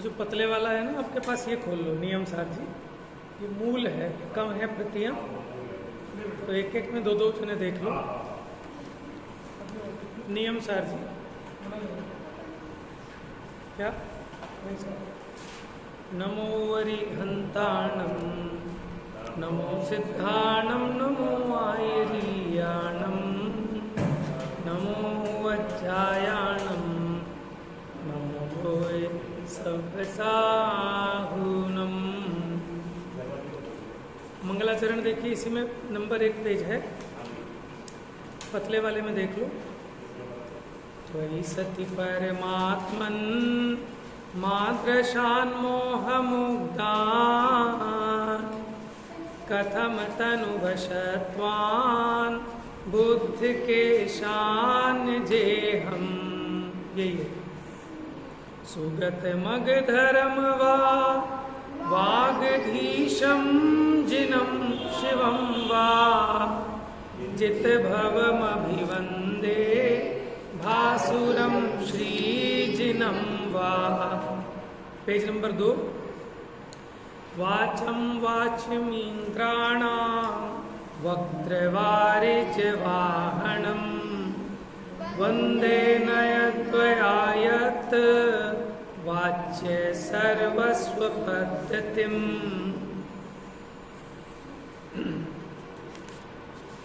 ये जो पतले वाला है ना आपके पास, ये खोल लो नियम सार जी। ये मूल है, कम है प्रतियां, तो एक एक में दो दो चुने देख लो। नियम सार जी क्या? नमो वरिहंताणं नमो सिद्धाणं नमो आयरीयाणं नमो वज्रायाणं नमो सव्यसाहुनम। मंगलाचरण देखिए, इसी में नंबर 1 पेज है, पतले वाले में देख लो। त्वयि सति परमात्मन् माद्रशान्मोहमुग्धान् कथम तनुभशत्वान् बुद्धिकेशान्यजेहम्। यही है। सुगत मगधरम वा वागधीशं जिनं शिवं वा जित भवमभिवन्दे भासुरं श्रीजिनं वा। Page number 2। वाचं वाच्यमीन्द्राणां वक्त्रवारिजवाहनं वन्दे नयद्वयायत् वाच्य सर्वस्वपद्धतिम्।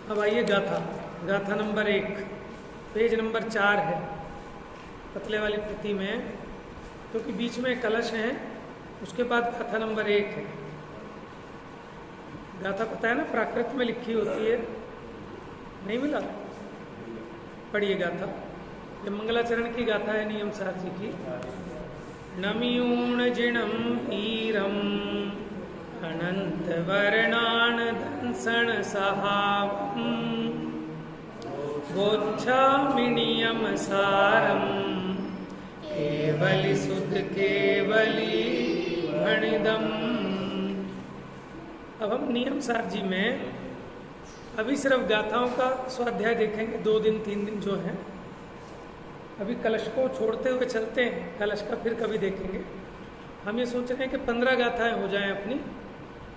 अब आइए गाथा। गाथा नंबर 1 पेज नंबर 4 है पतले वाली प्रति में, क्योंकि बीच में कलश है, उसके बाद गाथा नंबर 1 है। गाथा पता है ना, प्राकृत में लिखी होती है, नहीं मिला? पढ़िए गाथा। ये मंगलाचरण की गाथा है नियम सार जी की। नमियूण जिणम वीरम अनंत वर्णान दंसन सहावम बोच्छामिनियम सारम केवली सुध केवली भणिदम। अब हम नियम सार जी में अभी सिर्फ गाथाओं का स्वाध्याय देखेंगे, 2 दिन 3 दिन जो है। अभी कलश को छोड़ते हुए चलते हैं, कलश का फिर कभी देखेंगे। हम ये सोच रहे हैं कि 15 गाथाएं हो जाएं अपनी,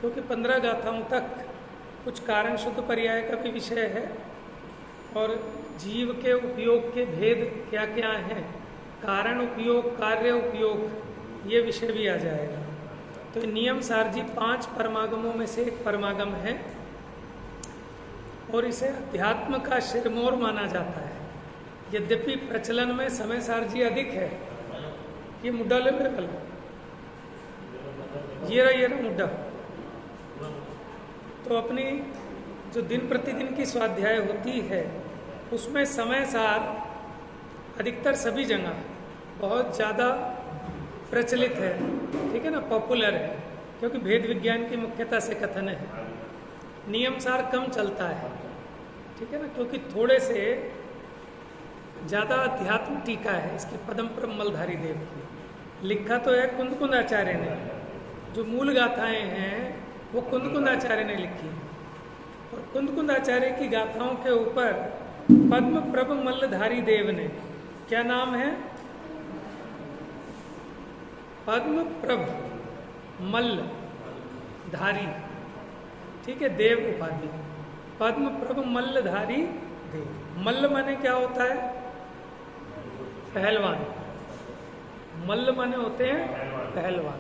क्योंकि 15 गाथाओं तक कुछ कारण शुद्ध पर्याय का भी विषय है और जीव के उपयोग के भेद क्या क्या हैं, कारण उपयोग, कार्य उपयोग, ये विषय भी आ जाएगा। तो नियम सार जी 5 परमागमों में से एक परमागम है और इसे अध्यात्म का शिरमोर माना जाता है। यद्यपि प्रचलन में समय सार जी अधिक है। ये मुड्डा ले मेरे वाला, ये रहा मुड्डा। तो अपनी जो दिन प्रतिदिन की स्वाध्याय होती है उसमें समय सार अधिकतर सभी जगह बहुत ज़्यादा प्रचलित है, ठीक है ना, पॉपुलर है, क्योंकि भेद विज्ञान की मुख्यता से कथन है। नियम सार कम चलता है, ठीक है ना, क्योंकि थोड़े से ज़्यादा अध्यात्म टीका है इसकी पदम प्रमलधारी देव की। लिखा तो है कुंदकुंदाचार्य ने, जो मूल गाथाएं हैं वो कुंदकुंदाचार्य ने लिखी, और कुंदकुंदाचार्य की गाथाओं के ऊपर पद्म प्रभ मल्लधारी देव ने, क्या नाम है? पद्म प्रभ मल्लधारी, ठीक है, देव उपाधि, पद्म प्रभ मल्लधारी देव। मल्ल माने क्या होता है? पहलवान। मल्ल माने होते हैं पहलवान।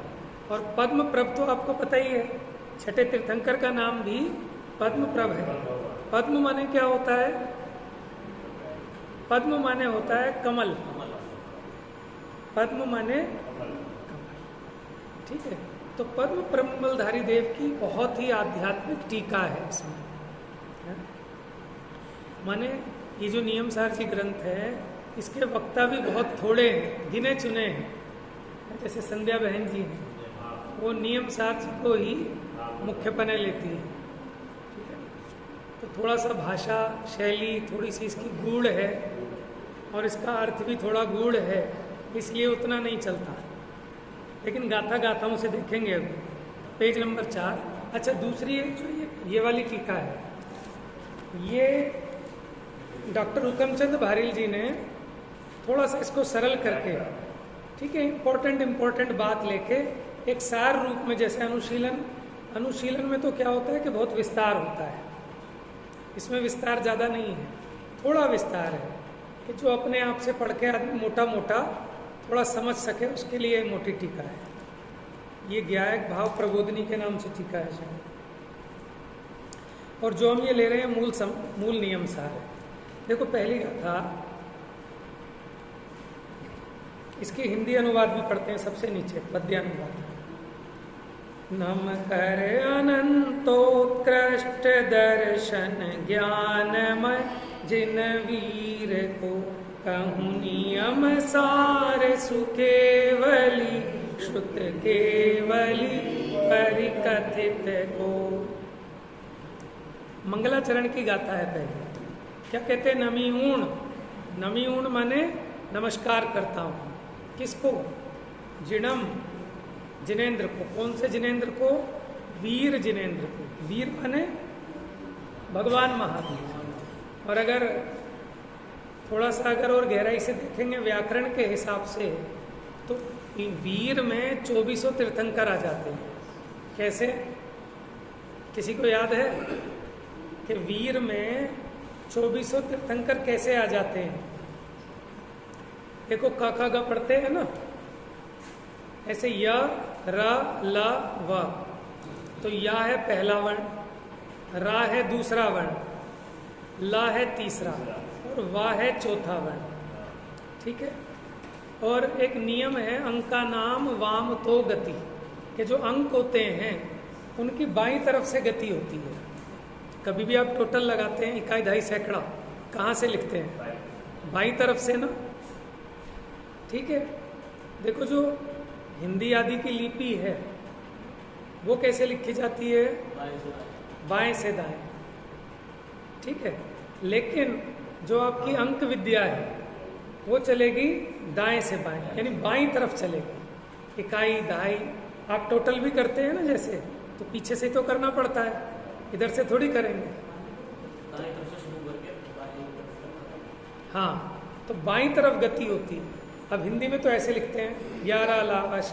और पद्म प्रभ तो आपको पता ही है, छठे तीर्थंकर का नाम भी पद्म प्रभ है। पद्म माने क्या होता है? पद्म माने होता है कमल। पद्म माने कमल, ठीक है। तो पद्म प्रमलधारी देव की बहुत ही आध्यात्मिक टीका है इसमें, माने ये जो नियम सार जी ग्रंथ है इसके वक्ता भी बहुत थोड़े हैं, गिने चुने हैं। जैसे संध्या बहन जी हैं, वो नियम सार जी को ही मुख्य पने लेती है, ठीक है। तो थोड़ा सा भाषा शैली थोड़ी सी इसकी गूढ़ है और इसका अर्थ भी थोड़ा गूढ़ है, इसलिए उतना नहीं चलता। लेकिन गाथा गाथाओं से देखेंगे अभी। Page number 4। अच्छा, दूसरी एक जो ये वाली टीका है, ये डॉक्टर हुकमचंद भारिल जी ने थोड़ा सा इसको सरल करके ठीक है, इम्पोर्टेंट बात लेके एक सार रूप में, जैसे अनुशीलन में तो क्या होता है कि बहुत विस्तार होता है, इसमें विस्तार ज़्यादा नहीं है, थोड़ा विस्तार है कि जो अपने आप से पढ़ के आदमी मोटा मोटा थोड़ा समझ सके, उसके लिए मोटी टीका है। ये ज्ञायक भाव प्रबोधनी के नाम से टीका है शायद। और जो हम ये ले रहे हैं मूल नियम सार है। देखो पहली गाथा, इसकी हिंदी अनुवाद भी पढ़ते हैं सबसे नीचे, पद्यानुवाद। नम कर अनंतोत्कृष्ट दर्शन ज्ञानमय जिन वीर को, कहूँ नियम सार सुकेवली श्रुत केवली परिकथित को। मंगलाचरण की गाथा है पहले। क्या कहते हैं? नमीऊण। नमीऊण माने नमस्कार करता हूँ। किसको? जिनम, जिनेंद्र को। कौन से जिनेंद्र को? वीर जिनेंद्र को। वीर माने भगवान महावीर। और अगर थोड़ा सा और गहराई से देखेंगे व्याकरण के हिसाब से, तो वीर में 2400 तीर्थंकर आ जाते हैं। कैसे? किसी को याद है कि वीर में 2400 तीर्थंकर कैसे आ जाते हैं? देखो का गा पढ़ते हैं ना, ऐसे य र ल व। तो या है पहला वर्ण, रा है दूसरा वर्ण, ला है तीसरा और वा है चौथा वर्ण। ठीक है। और एक नियम है अंक का नाम वाम तो गति, के जो अंक होते हैं उनकी बाईं तरफ से गति होती है। कभी भी आप टोटल लगाते हैं इकाई दहाई सैकड़ा, कहाँ से लिखते हैं? बाईं तरफ से ना। ठीक है। देखो जो हिंदी आदि की लिपि है वो कैसे लिखी जाती है? बाएं से दाएं। ठीक है। लेकिन जो आपकी अंक विद्या है वो चलेगी दाएं से बाएं, यानी बाईं तरफ चलेगी। इकाई दहाई आप टोटल भी करते हैं ना जैसे, तो पीछे से तो करना पड़ता है, इधर से थोड़ी करेंगे। हाँ, तो बाईं तरफ गति होती है। अब हिंदी में तो ऐसे लिखते हैं 11 लाश,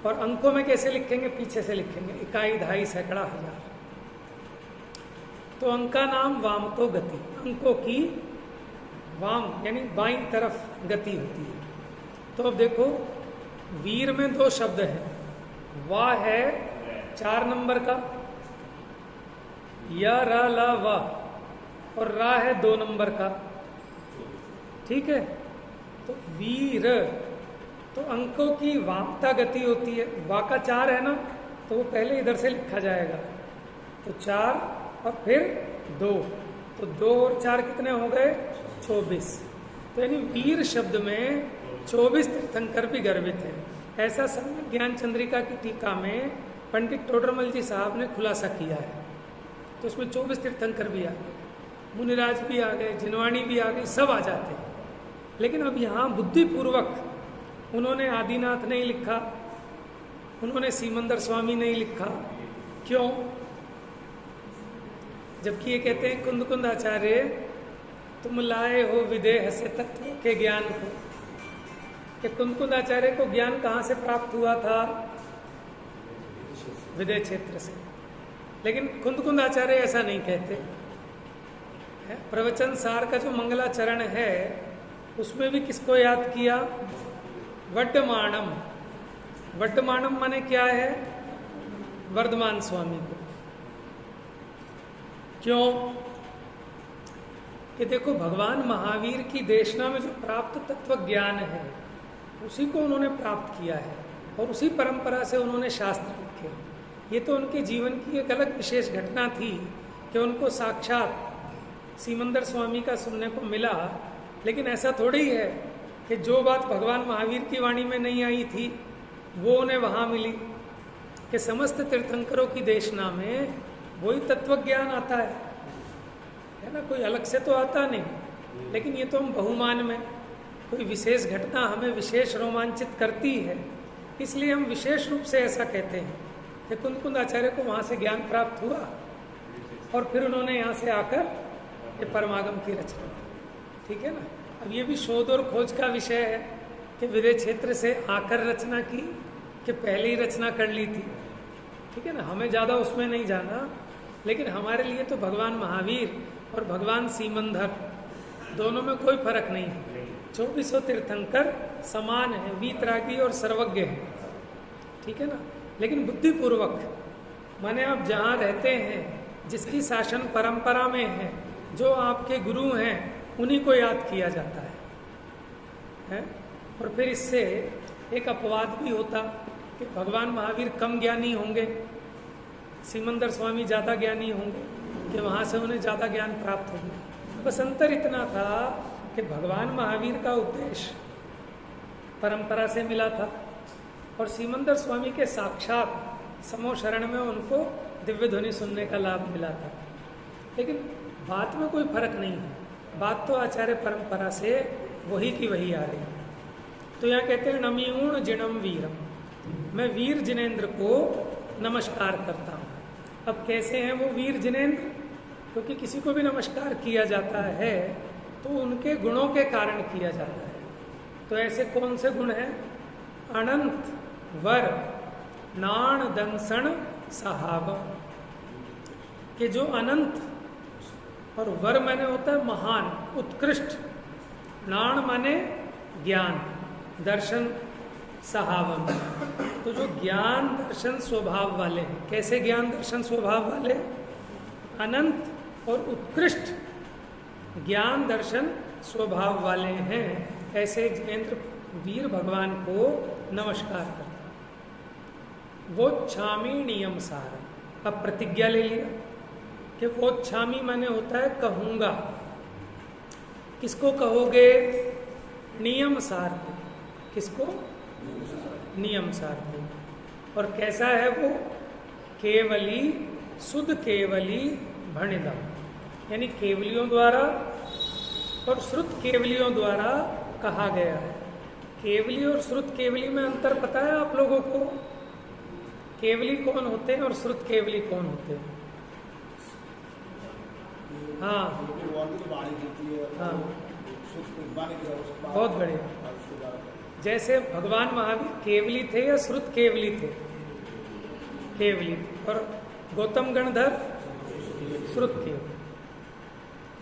और अंकों में कैसे लिखेंगे? पीछे से लिखेंगे इकाई दहाई सैकड़ा हजार। तो अंक का नाम वाम तो गति, अंकों की वाम यानी बाईं तरफ गति होती है। तो अब देखो वीर में दो शब्द हैं, वा है 4 नंबर का, या रा ला वा, और रा है 2 नंबर का। ठीक है। तो वीर, तो अंकों की वामता गति होती है। वा का 4 है ना, तो वो पहले इधर से लिखा जाएगा, तो 4 और फिर 2, तो 2 और 4 कितने हो गए? 24। तो यानी वीर शब्द में 24 तीर्थंकर भी गर्भित है। ऐसा सम्यक ज्ञान चंद्रिका की टीका में पंडित टोडरमल जी साहब ने खुलासा किया है। तो उसमें 24 तीर्थंकर भी आ गए, मुनिराज भी आ गए, जिनवाणी भी आ गई, सब आ जाते हैं। लेकिन अब यहाँ बुद्धिपूर्वक उन्होंने आदिनाथ नहीं लिखा, उन्होंने सीमंदर स्वामी नहीं लिखा। क्यों? जबकि ये कहते हैं कुंद कुंद आचार्य तुम लाए हो विदेह से तत्व के ज्ञान को, कि कुंद कुंद आचार्य को ज्ञान कहाँ से प्राप्त हुआ था? विदेह क्षेत्र से। लेकिन कुंद कुंद आचार्य ऐसा नहीं कहते। प्रवचन सार का जो मंगलाचरण है उसमें भी किसको याद किया? वड्डमाणम। वड्डमाणम माने क्या है? वर्धमान स्वामी को। क्यों? कि देखो भगवान महावीर की देशना में जो प्राप्त तत्व ज्ञान है उसी को उन्होंने प्राप्त किया है, और उसी परंपरा से उन्होंने शास्त्र लिखे। ये तो उनके जीवन की एक अलग विशेष घटना थी कि उनको साक्षात सीमंदर स्वामी का सुनने को मिला। लेकिन ऐसा थोड़ी है कि जो बात भगवान महावीर की वाणी में नहीं आई थी वो उन्हें वहाँ मिली, कि समस्त तीर्थंकरों की देशना में वही तत्व ज्ञान आता है ना, कोई अलग से तो आता नहीं। लेकिन ये तो हम बहुमान में कोई विशेष घटना हमें विशेष रोमांचित करती है, इसलिए हम विशेष रूप से ऐसा कहते हैं कि कुंद कुंद आचार्य को वहाँ से ज्ञान प्राप्त हुआ और फिर उन्होंने यहाँ से आकर ये परमागम की रचना की। ठीक है ना। अब ये भी शोध और खोज का विषय है, कि विदेह क्षेत्र से आकर रचना की कि पहले ही रचना कर ली थी, ठीक है ना, हमें ज़्यादा उसमें नहीं जाना। लेकिन हमारे लिए तो भगवान महावीर और भगवान सीमंधर दोनों में कोई फर्क नहीं है। 2400 तीर्थंकर समान है, वीतरागी और सर्वज्ञ है, ठीक है ना। लेकिन बुद्धिपूर्वक माने आप जहाँ रहते हैं, जिसकी शासन परंपरा में है, जो आपके गुरु हैं, उन्हीं को याद किया जाता है? और फिर इससे एक अपवाद भी होता कि भगवान महावीर कम ज्ञानी होंगे, सीमंदर स्वामी ज़्यादा ज्ञानी होंगे, कि वहाँ से उन्हें ज़्यादा ज्ञान प्राप्त हो गया। बस अंतर इतना था कि भगवान महावीर का उपदेश परंपरा से मिला था और सीमंदर स्वामी के साक्षात समो शरण में उनको दिव्य ध्वनि सुनने का लाभ मिला था। लेकिन बात में कोई फर्क नहीं है, बात तो आचार्य परंपरा से वही की वही आ रही है। तो यहाँ कहते हैं नमीऊण जिणम वीरम, मैं वीर जिनेन्द्र को नमस्कार करता हूँ। अब कैसे हैं वो वीर जिनेन्द्र? क्योंकि किसी को भी नमस्कार किया जाता है तो उनके गुणों के कारण किया जाता है। तो ऐसे कौन से गुण हैं? अनंत वर नाण दंसण सहाव, कि जो अनंत और वर माने होता है महान उत्कृष्ट, नाण माने ज्ञान, दर्शन सहावम, तो जो ज्ञान दर्शन स्वभाव वाले हैं। कैसे ज्ञान दर्शन स्वभाव वाले? अनंत और उत्कृष्ट ज्ञान दर्शन स्वभाव वाले हैं, ऐसे जिनेन्द्र वीर भगवान को नमस्कार करता। वो छामी नियम सार, अब प्रतिज्ञा ले लिया कि वो छामी माने होता है कहूंगा। किसको कहोगे? नियम सार को। किसको? नियम सार को। और कैसा है वो? केवली शुद्ध केवली भणिदा, यानी केवलियों द्वारा और श्रुत केवलियों द्वारा कहा गया है। केवली और श्रुत केवली में अंतर पता है आप लोगों को? केवली कौन होते हैं और श्रुत केवली कौन होते हैं? हाँ हाँ, बहुत बढ़िया। जैसे भगवान महावीर केवली थे या श्रुत केवली थे? केवली। और गौतम गणधर श्रुत केवली,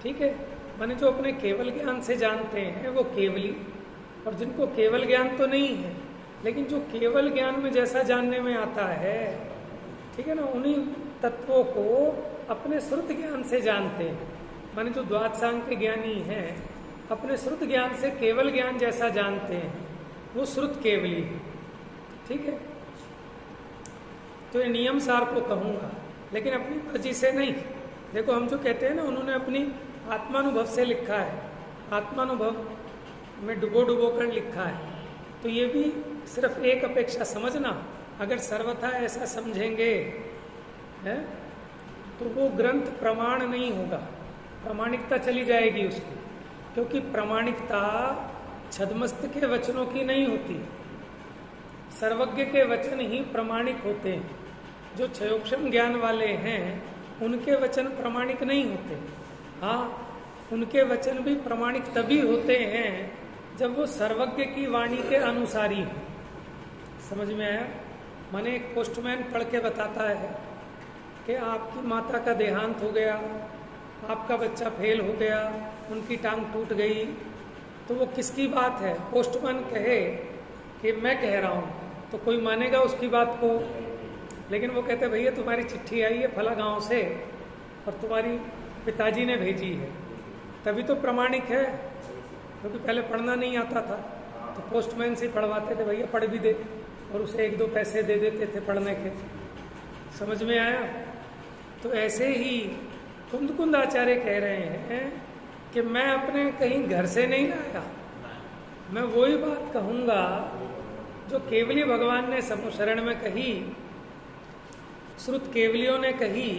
ठीक है। माने जो अपने केवल ज्ञान से जानते हैं वो केवली, और जिनको केवल ज्ञान तो नहीं है लेकिन जो केवल ज्ञान में जैसा जानने में आता है, ठीक है ना, उन्हीं तत्वों को अपने श्रुत ज्ञान से जानते हैं। माने जो द्वादशांग के ज्ञानी हैं अपने श्रुत ज्ञान से केवल ज्ञान जैसा जानते हैं, वो श्रुत केवली है, ठीक है। तो ये नियम सार को कहूँगा, लेकिन अपनी मर्जी से नहीं। देखो हम जो कहते हैं ना, उन्होंने अपनी आत्मानुभव से लिखा है, आत्मानुभव में डुबो डुबो कर लिखा है। तो ये भी सिर्फ एक अपेक्षा समझना, अगर सर्वथा ऐसा समझेंगे है तो वो ग्रंथ प्रमाण नहीं होगा, प्रामाणिकता चली जाएगी उसकी। क्योंकि प्रामाणिकता छद्मस्त के वचनों की नहीं होती, सर्वज्ञ के वचन ही प्रामाणिक होते हैं। जो क्षयोक्षम ज्ञान वाले हैं उनके वचन प्रामाणिक नहीं होते। हाँ, उनके वचन भी प्रामाणिक तभी होते हैं जब वो सर्वज्ञ की वाणी के अनुसारी हो। समझ में आया? माने एक पोस्टमैन पढ़ के बताता है कि आपकी माता का देहांत हो गया, आपका बच्चा फेल हो गया, उनकी टांग टूट गई, तो वो किसकी बात है? पोस्टमैन कहे कि मैं कह रहा हूँ तो कोई मानेगा उसकी बात को? लेकिन वो कहते भैया तुम्हारी चिट्ठी आई है फला गांव से और तुम्हारी पिताजी ने भेजी है, तभी तो प्रमाणिक है। क्योंकि पहले पढ़ना नहीं आता था तो पोस्टमैन से पढ़वाते थे, भैया पढ़ भी दे, और उसे 1-2 पैसे दे देते थे पढ़ने के। समझ में आया? तो ऐसे ही कुंद आचार्य कह रहे हैं कि मैं अपने कहीं घर से नहीं लाया, मैं वही बात कहूँगा जो केवली भगवान ने शरण में कही, श्रुत केवलियों ने कही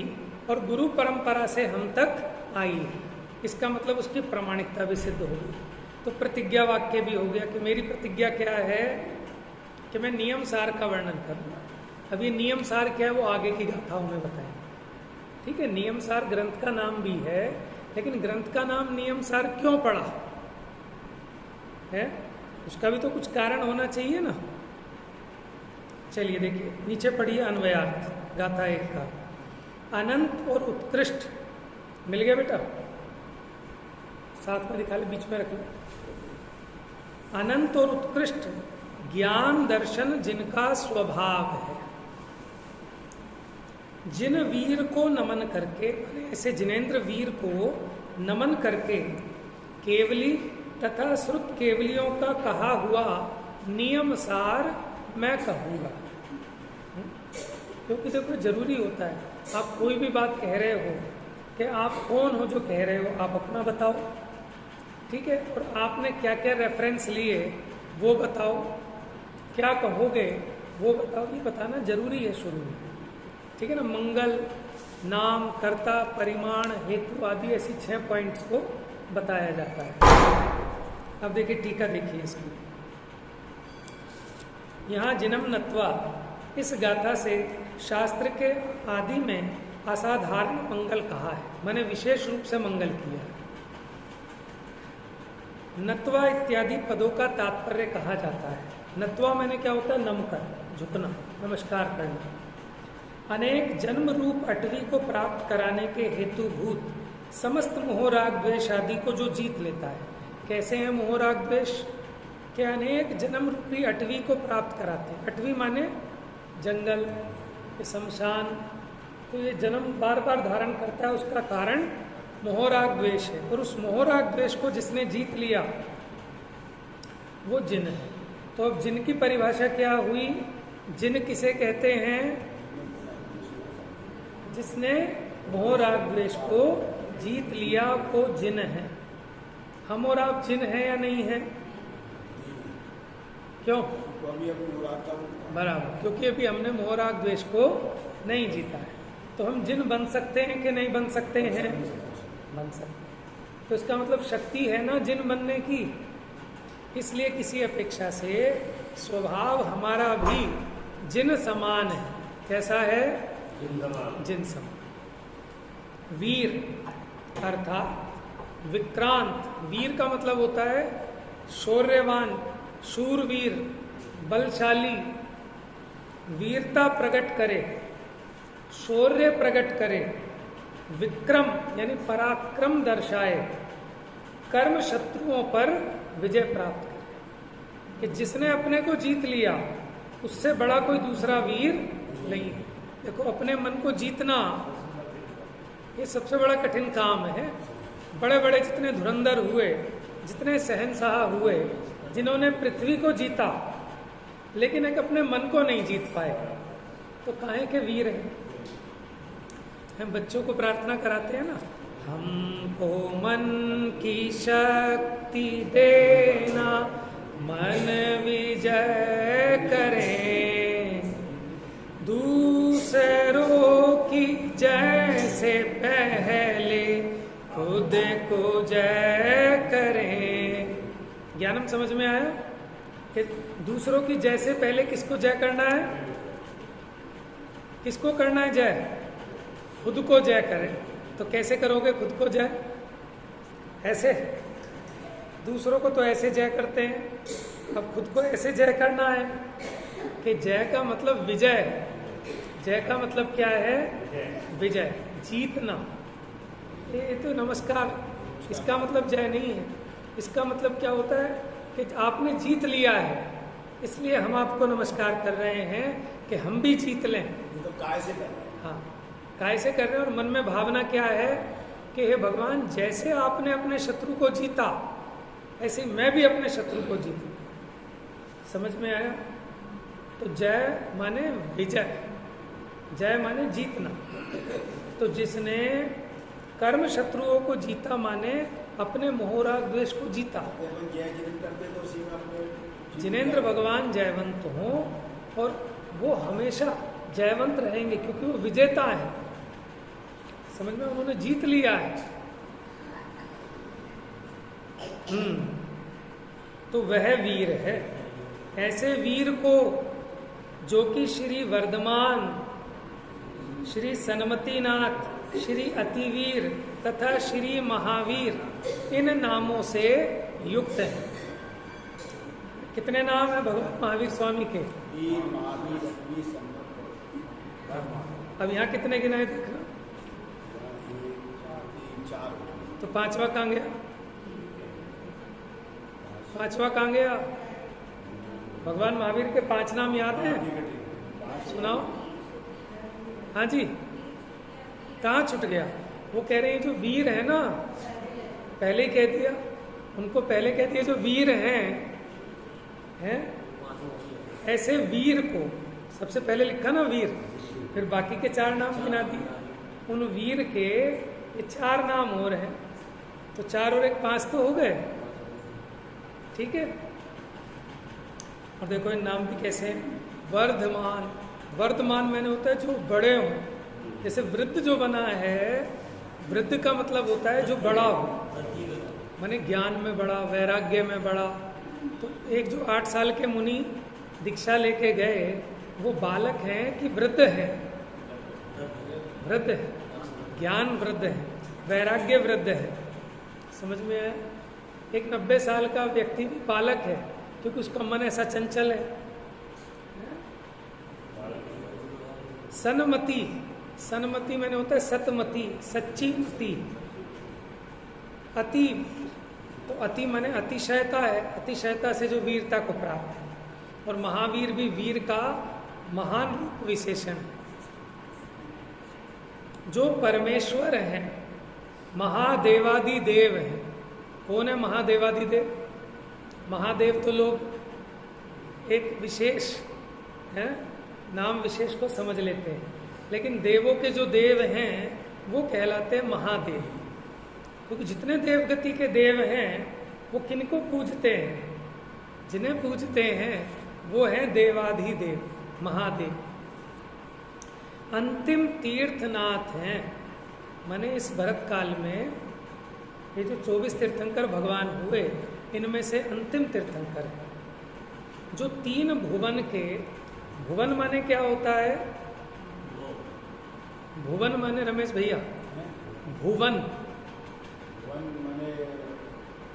और गुरु परंपरा से हम तक आई। इसका मतलब उसकी प्रामाणिकता भी सिद्ध होगी। तो प्रतिज्ञा वाक्य भी हो गया कि मेरी प्रतिज्ञा क्या है कि मैं नियम सार का वर्णन करूँगा। अब ये नियम सार क्या है वो आगे की गाथाओं में बताएं, ठीक है। नियम सार ग्रंथ का नाम भी है, लेकिन ग्रंथ का नाम नियम सार क्यों पड़ा है? उसका भी तो कुछ कारण होना चाहिए ना। चलिए देखिए, नीचे पढ़िए अन्वयार्थ गाथा 1 का। अनंत और उत्कृष्ट मिल गया बेटा, साथ में दिखा ले, बीच में रख लो। अनंत और उत्कृष्ट ज्ञान दर्शन जिनका स्वभाव है, जिन वीर को नमन करके, ऐसे जिनेन्द्र वीर को नमन करके केवली तथा श्रुत केवलियों का कहा हुआ नियम सार मैं कहूँगा। क्योंकि देखो जरूरी होता है, आप कोई भी बात कह रहे हो कि आप कौन हो जो कह रहे हो, आप अपना बताओ, ठीक है, और आपने क्या क्या रेफरेंस लिए वो बताओ, क्या कहोगे वो बताओ, ये बताना जरूरी है शुरू में, ठीक है ना। मंगल, नाम, कर्ता, परिमाण, हेतु आदि ऐसी 6 पॉइंट्स को बताया जाता है। अब देखिए टीका देखिए इसकी। यहाँ जिनम नत्वा इस गाथा से शास्त्र के आदि में असाधारण मंगल कहा है, मैंने विशेष रूप से मंगल किया है। नत्वा इत्यादि पदों का तात्पर्य कहा जाता है। नत्वा मैंने क्या होता है, नमकर, झुकना, नमस्कार करना। अनेक जन्म रूप अटवी को प्राप्त कराने के हेतुभूत समस्त मोह राग द्वेष आदि को जो जीत लेता है। कैसे है मोह राग द्वेष? के अनेक जन्म रूपी अटवी को प्राप्त कराते हैं। अटवी माने जंगल, शमशान, तो ये जन्म बार बार धारण करता है, उसका कारण मोह राग द्वेष है। और उस मोह राग द्वेष को जिसने जीत लिया वो जिन है। तो अब जिन की परिभाषा क्या हुई? जिन किसे कहते हैं? जिसने मोह राग द्वेष को जीत लिया वो जिन है। हम और आप जिन है या नहीं है? क्यों? बराबर, क्योंकि अभी हमने मोह राग द्वेष को नहीं जीता है। तो हम जिन बन सकते हैं कि नहीं बन सकते हैं? बन सकते हैं। तो इसका मतलब शक्ति है ना जिन बनने की। इसलिए किसी अपेक्षा से स्वभाव हमारा भी जिन समान है। कैसा है? जिन समान। वीर अर्थात विक्रांत। वीर का मतलब होता है शौर्यवान, शूरवीर, बलशाली, वीरता प्रकट करे, शौर्य प्रकट करे, विक्रम यानी पराक्रम दर्शाए, कर्म शत्रुओं पर विजय प्राप्त करे। कि जिसने अपने को जीत लिया उससे बड़ा कोई दूसरा वीर नहीं है। देखो अपने मन को जीतना ये सबसे बड़ा कठिन काम है। बड़े बड़े जितने धुरंधर हुए, जितने शहंशाह हुए, जिन्होंने पृथ्वी को जीता लेकिन एक अपने मन को नहीं जीत पाए, तो काहे के वीर हैं। हम बच्चों को प्रार्थना कराते हैं ना, हमको मन की शक्ति देना, मन विजय करें, दूसरों की जय से पहले खुद को जय करें। ज्ञानम समझ में आया कि दूसरों की जय से पहले किसको जय करना है? किसको करना है जय? खुद को जय करें। तो कैसे करोगे खुद को जय? ऐसे। दूसरों को तो ऐसे जय करते हैं, अब खुद को ऐसे जय करना है कि जय का मतलब विजय। जय का मतलब क्या है? विजय, जीतना। ये तो नमस्कार, इसका मतलब जय नहीं है। इसका मतलब क्या होता है कि आपने जीत लिया है, इसलिए हम आपको नमस्कार कर रहे हैं कि हम भी जीत लें। तो काय से कर रहे हैं? हाँ, काय से कर रहे हैं। और मन में भावना क्या है कि हे भगवान, जैसे आपने अपने शत्रु को जीता ऐसे मैं भी अपने शत्रु को जीतूं। समझ में आया? तो जय माने विजय, जय माने जीतना। तो जिसने कर्म शत्रुओं को जीता माने अपने मोह राग द्वेष को जीता। जिनेन्द्र भगवान जयवंत हों और वो हमेशा जयवंत रहेंगे क्योंकि वो विजेता है। समझ में? उन्होंने जीत लिया है। तो वह वीर है। ऐसे वीर को जो कि श्री वर्धमान, श्री सन्मतिनाथ, श्री अतिवीर तथा श्री महावीर इन नामों से युक्त है। कितने नाम है भगवान महावीर स्वामी के? वीर, महावीर, अग्नि, संवर। अब यहाँ कितने गिनाए देखना। 1, 4 तो पांचवा कहाँ गया? पांचवा कहाँ गया? भगवान महावीर के 5 नाम याद हैं? सुनाओ। हाँ जी, कहाँ छूट गया? वो कह रहे हैं जो वीर है ना, पहले ही कह दिया उनको, पहले कह दिया जो वीर हैं ऐसे वीर को सबसे पहले लिखा ना वीर, फिर बाकी के 4 नाम गिना दिए। उन वीर के ये 4 नाम और हैं, तो 4 और 1 5 तो हो गए। ठीक है, और देखो इन नाम भी कैसे हैं। वर्धमान, वर्धमान मैंने होता है जो बड़े हों, जैसे वृद्ध जो बना है, वृद्ध का मतलब होता है जो बड़ा हो, माने ज्ञान में बड़ा, वैराग्य में बड़ा। तो एक जो 8 साल के मुनि दीक्षा लेके गए, वो बालक हैं कि वृद्ध हैं? वृद्ध है, ज्ञान वृद्ध है, वैराग्य वृद्ध है। समझ में आया? एक 90 साल का व्यक्ति भी बालक है, क्योंकि उसका मन ऐसा चंचल है। सन्मति, सन्मति मैंने होता है सतमति, सच्ची मति। अति, तो अति माने अतिशयता है, अतिशयता से जो वीरता को प्राप्त है। और महावीर भी वीर का महान रूप विशेषण है। जो परमेश्वर है, महादेवादि देव है। कौन है महादेवादि देव? महादेव तो लोग एक विशेष है, नाम विशेष को समझ लेते हैं, लेकिन देवों के जो देव हैं वो कहलाते हैं महादेव। क्योंकि जितने देवगति के देव हैं वो किनको पूजते हैं? जिन्हें पूजते हैं वो हैं देवाधिदेव, महादेव। अंतिम तीर्थनाथ हैं, माने इस भरत काल में ये जो 24 तीर्थंकर भगवान हुए, इनमें से अंतिम तीर्थंकर है, जो 3 भुवन के, भुवन माने क्या होता है? भुवन माने रमेश भैया, भुवन माने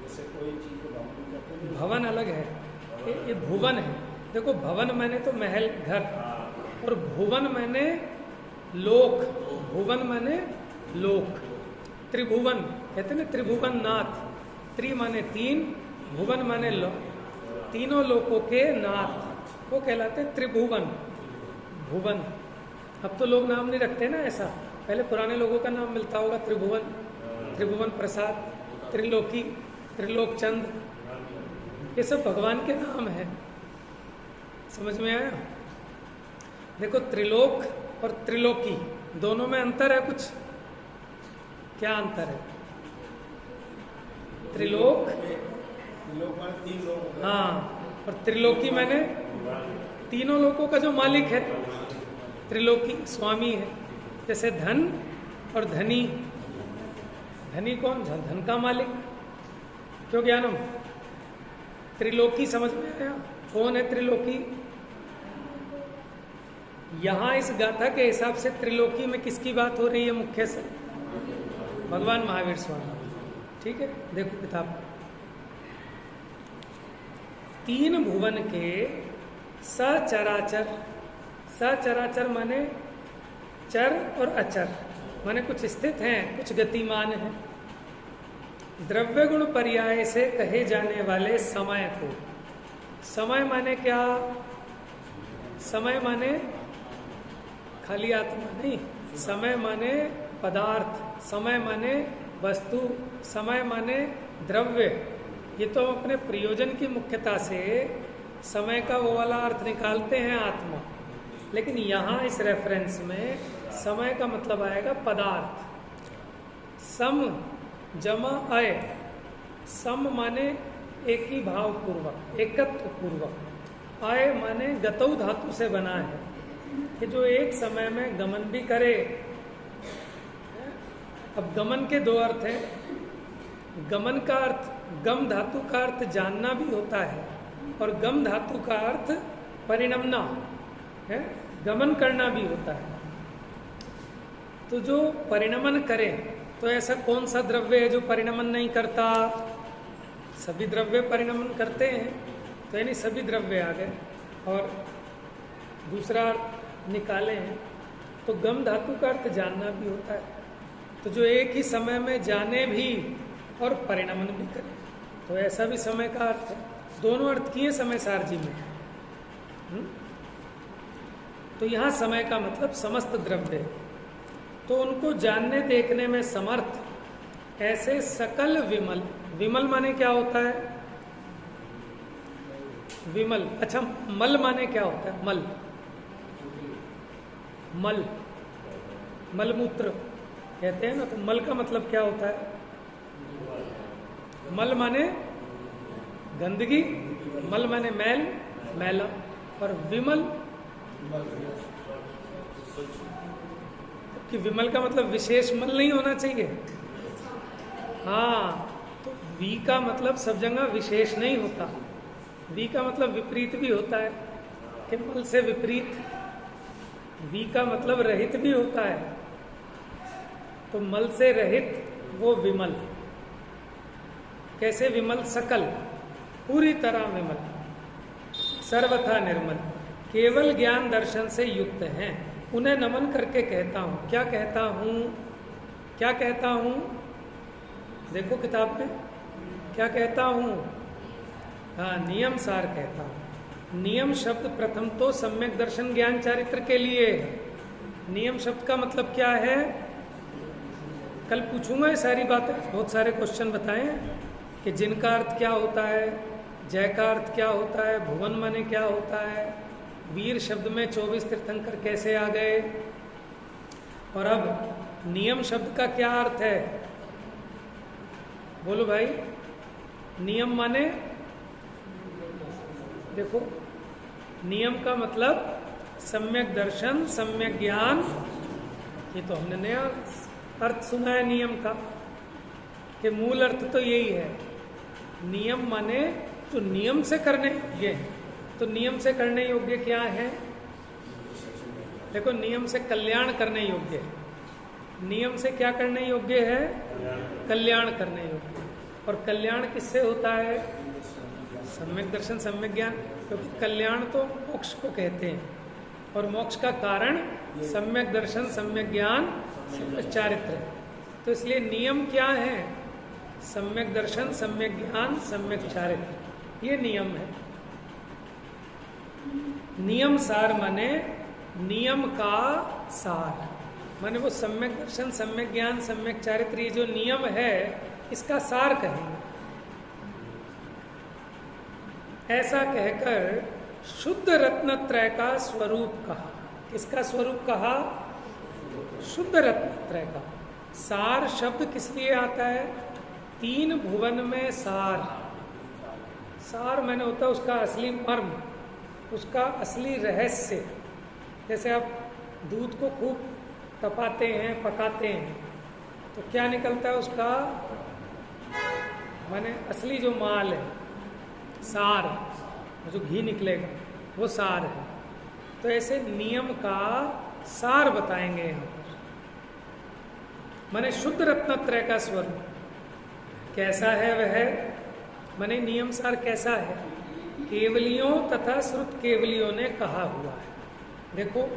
जैसे कोई चीज को भवन कहते हैं। भवन अलग है, ये भुवन है। देखो भवन मैंने तो महल, घर, और भुवन मैंने लोक, भुवन मैंने लोक। त्रिभुवन कहते हैं ना, त्रिभुवन नाथ, त्रि माने 3, भुवन माने तीनों लोकों के नाथ, वो कहलाते त्रिभुवन, भुवन। अब तो लोग नाम नहीं रखते ना ऐसा, पहले पुराने लोगों का नाम मिलता होगा, त्रिभुवन, त्रिभुवन प्रसाद, त्रिलोकी, त्रिलोकचंद, ये सब भगवान के नाम हैं। समझ में आया? देखो त्रिलोक और त्रिलोकी दोनों में अंतर है कुछ? क्या अंतर है? त्रिलोक, त्रिलोक माने 3 लोग, हाँ, और त्रिलोकी मैंने तीनों लोगों का जो मालिक है, त्रिलोकी स्वामी है। जैसे धन और धनी, धनी कौन? धन का मालिक। क्यों ज्ञानम? त्रिलोकी समझ में आया? कौन है त्रिलोकी? यहां इस गाथा के हिसाब से त्रिलोकी में किसकी बात हो रही है मुख्य से? भगवान महावीर स्वामी। ठीक है, देखो किताब। 3 भुवन के सचराचर, सचराचर माने चर और अचर, माने कुछ स्थित हैं, कुछ गतिमान हैं। द्रव्य गुण पर्याय से कहे जाने वाले समय को, समय माने क्या? समय माने खाली आत्मा नहीं, समय माने पदार्थ, समय माने वस्तु, समय माने द्रव्य। ये तो अपने प्रयोजन की मुख्यता से समय का वो वाला अर्थ निकालते हैं आत्मा, लेकिन यहाँ इस रेफरेंस में समय का मतलब आएगा पदार्थ। सम जमा अय, सम माने एक ही भाव पूर्वक, एकत्व पूर्वक। अय माने गतौ धातु से बना है, कि जो एक समय में गमन भी करे। अब गमन के 2 अर्थ हैं। गमन का अर्थ, गम धातु का अर्थ जानना भी होता है, और गम धातु का अर्थ परिणमना है, गमन करना भी होता है। तो जो परिणमन करे, तो ऐसा कौन सा द्रव्य है जो परिणमन नहीं करता? सभी द्रव्य परिणमन करते हैं, तो यानी सभी द्रव्य आ गए। और दूसरा अर्थ निकाले हैं तो गम धातु का अर्थ जानना भी होता है, तो जो एक ही समय में जाने भी और परिणमन भी करे, तो ऐसा भी समय का अर्थ है। दोनों अर्थ किए समय सार जी में। तो यहाँ समय का मतलब समस्त द्रव्य, तो उनको जानने देखने में समर्थ ऐसे सकल विमल। विमल माने क्या होता है? विमल, अच्छा मल माने क्या होता है? मल, मल, मलमूत्र कहते हैं ना, तो मल का मतलब क्या होता है? मल माने गंदगी, मल माने मैल, मैला, और विमल कि विमल का मतलब विशेष मल नहीं होना चाहिए। हाँ, तो वी का मतलब सब जगह विशेष नहीं होता, वी का मतलब विपरीत भी होता है कि मल से विपरीत। वी का मतलब रहित भी होता है, तो मल से रहित वो विमल। कैसे विमल? सकल, पूरी तरह विमल, सर्वथा निर्मल, केवल ज्ञान दर्शन से युक्त हैं। उन्हें नमन करके कहता हूँ। क्या कहता हूँ? क्या कहता हूँ? देखो किताब में क्या कहता हूँ। हाँ, नियम सार कहता हूँ। नियम शब्द प्रथम तो सम्यक दर्शन ज्ञान चारित्र के लिए। नियम शब्द का मतलब क्या है? कल पूछूंगा ये सारी बातें, बहुत सारे क्वेश्चन बताएं कि जिनका अर्थ क्या होता है, जय का अर्थ क्या होता है, भुवन माने क्या होता है, वीर शब्द में 24 तीर्थंकर कैसे आ गए, और अब नियम शब्द का क्या अर्थ है? बोलो भाई। नियम माने, देखो नियम का मतलब सम्यक दर्शन, सम्यक ज्ञान। ये तो हमने नया अर्थ सुना है नियम का, कि मूल अर्थ तो यही है। नियम माने तो नियम से करने योग्य है। तो नियम से करने योग्य क्या है? देखो, नियम से कल्याण करने योग्य है। नियम से क्या करने योग्य है? कल्याण करने योग्य। और कल्याण किससे होता है? सम्यक दर्शन, सम्यक ज्ञान, क्योंकि कल्याण तो मोक्ष को कहते हैं, और मोक्ष का कारण सम्यक दर्शन, सम्यक ज्ञान, सम्यक चारित्र। तो इसलिए नियम क्या है? सम्यक दर्शन, सम्यक ज्ञान, सम्यक चारित्र, ये नियम है। नियम सार माने नियम का सार, माने वो सम्यक दर्शन, सम्यक ज्ञान, सम्यक चारित्र, ये जो नियम है इसका सार कहेंगे। ऐसा कहकर शुद्ध रत्नत्रय का स्वरूप कहा। किसका स्वरूप कहा? शुद्ध रत्नत्रय का। सार शब्द किस लिए आता है? तीन भुवन में सार। सार मैंने होता है उसका असली मर्म, उसका असली रहस्य। जैसे आप दूध को खूब तपाते हैं, पकाते हैं, तो क्या निकलता है उसका? माने असली जो माल है, सार, जो घी निकलेगा वो सार है। तो ऐसे नियम का सार बताएंगे यहाँ पर। माने शुद्ध रत्नत्रय का स्वरूप कैसा है वह? माने नियम सार कैसा है? केवलियों तथा श्रुत केवलियों ने कहा हुआ है। देखो,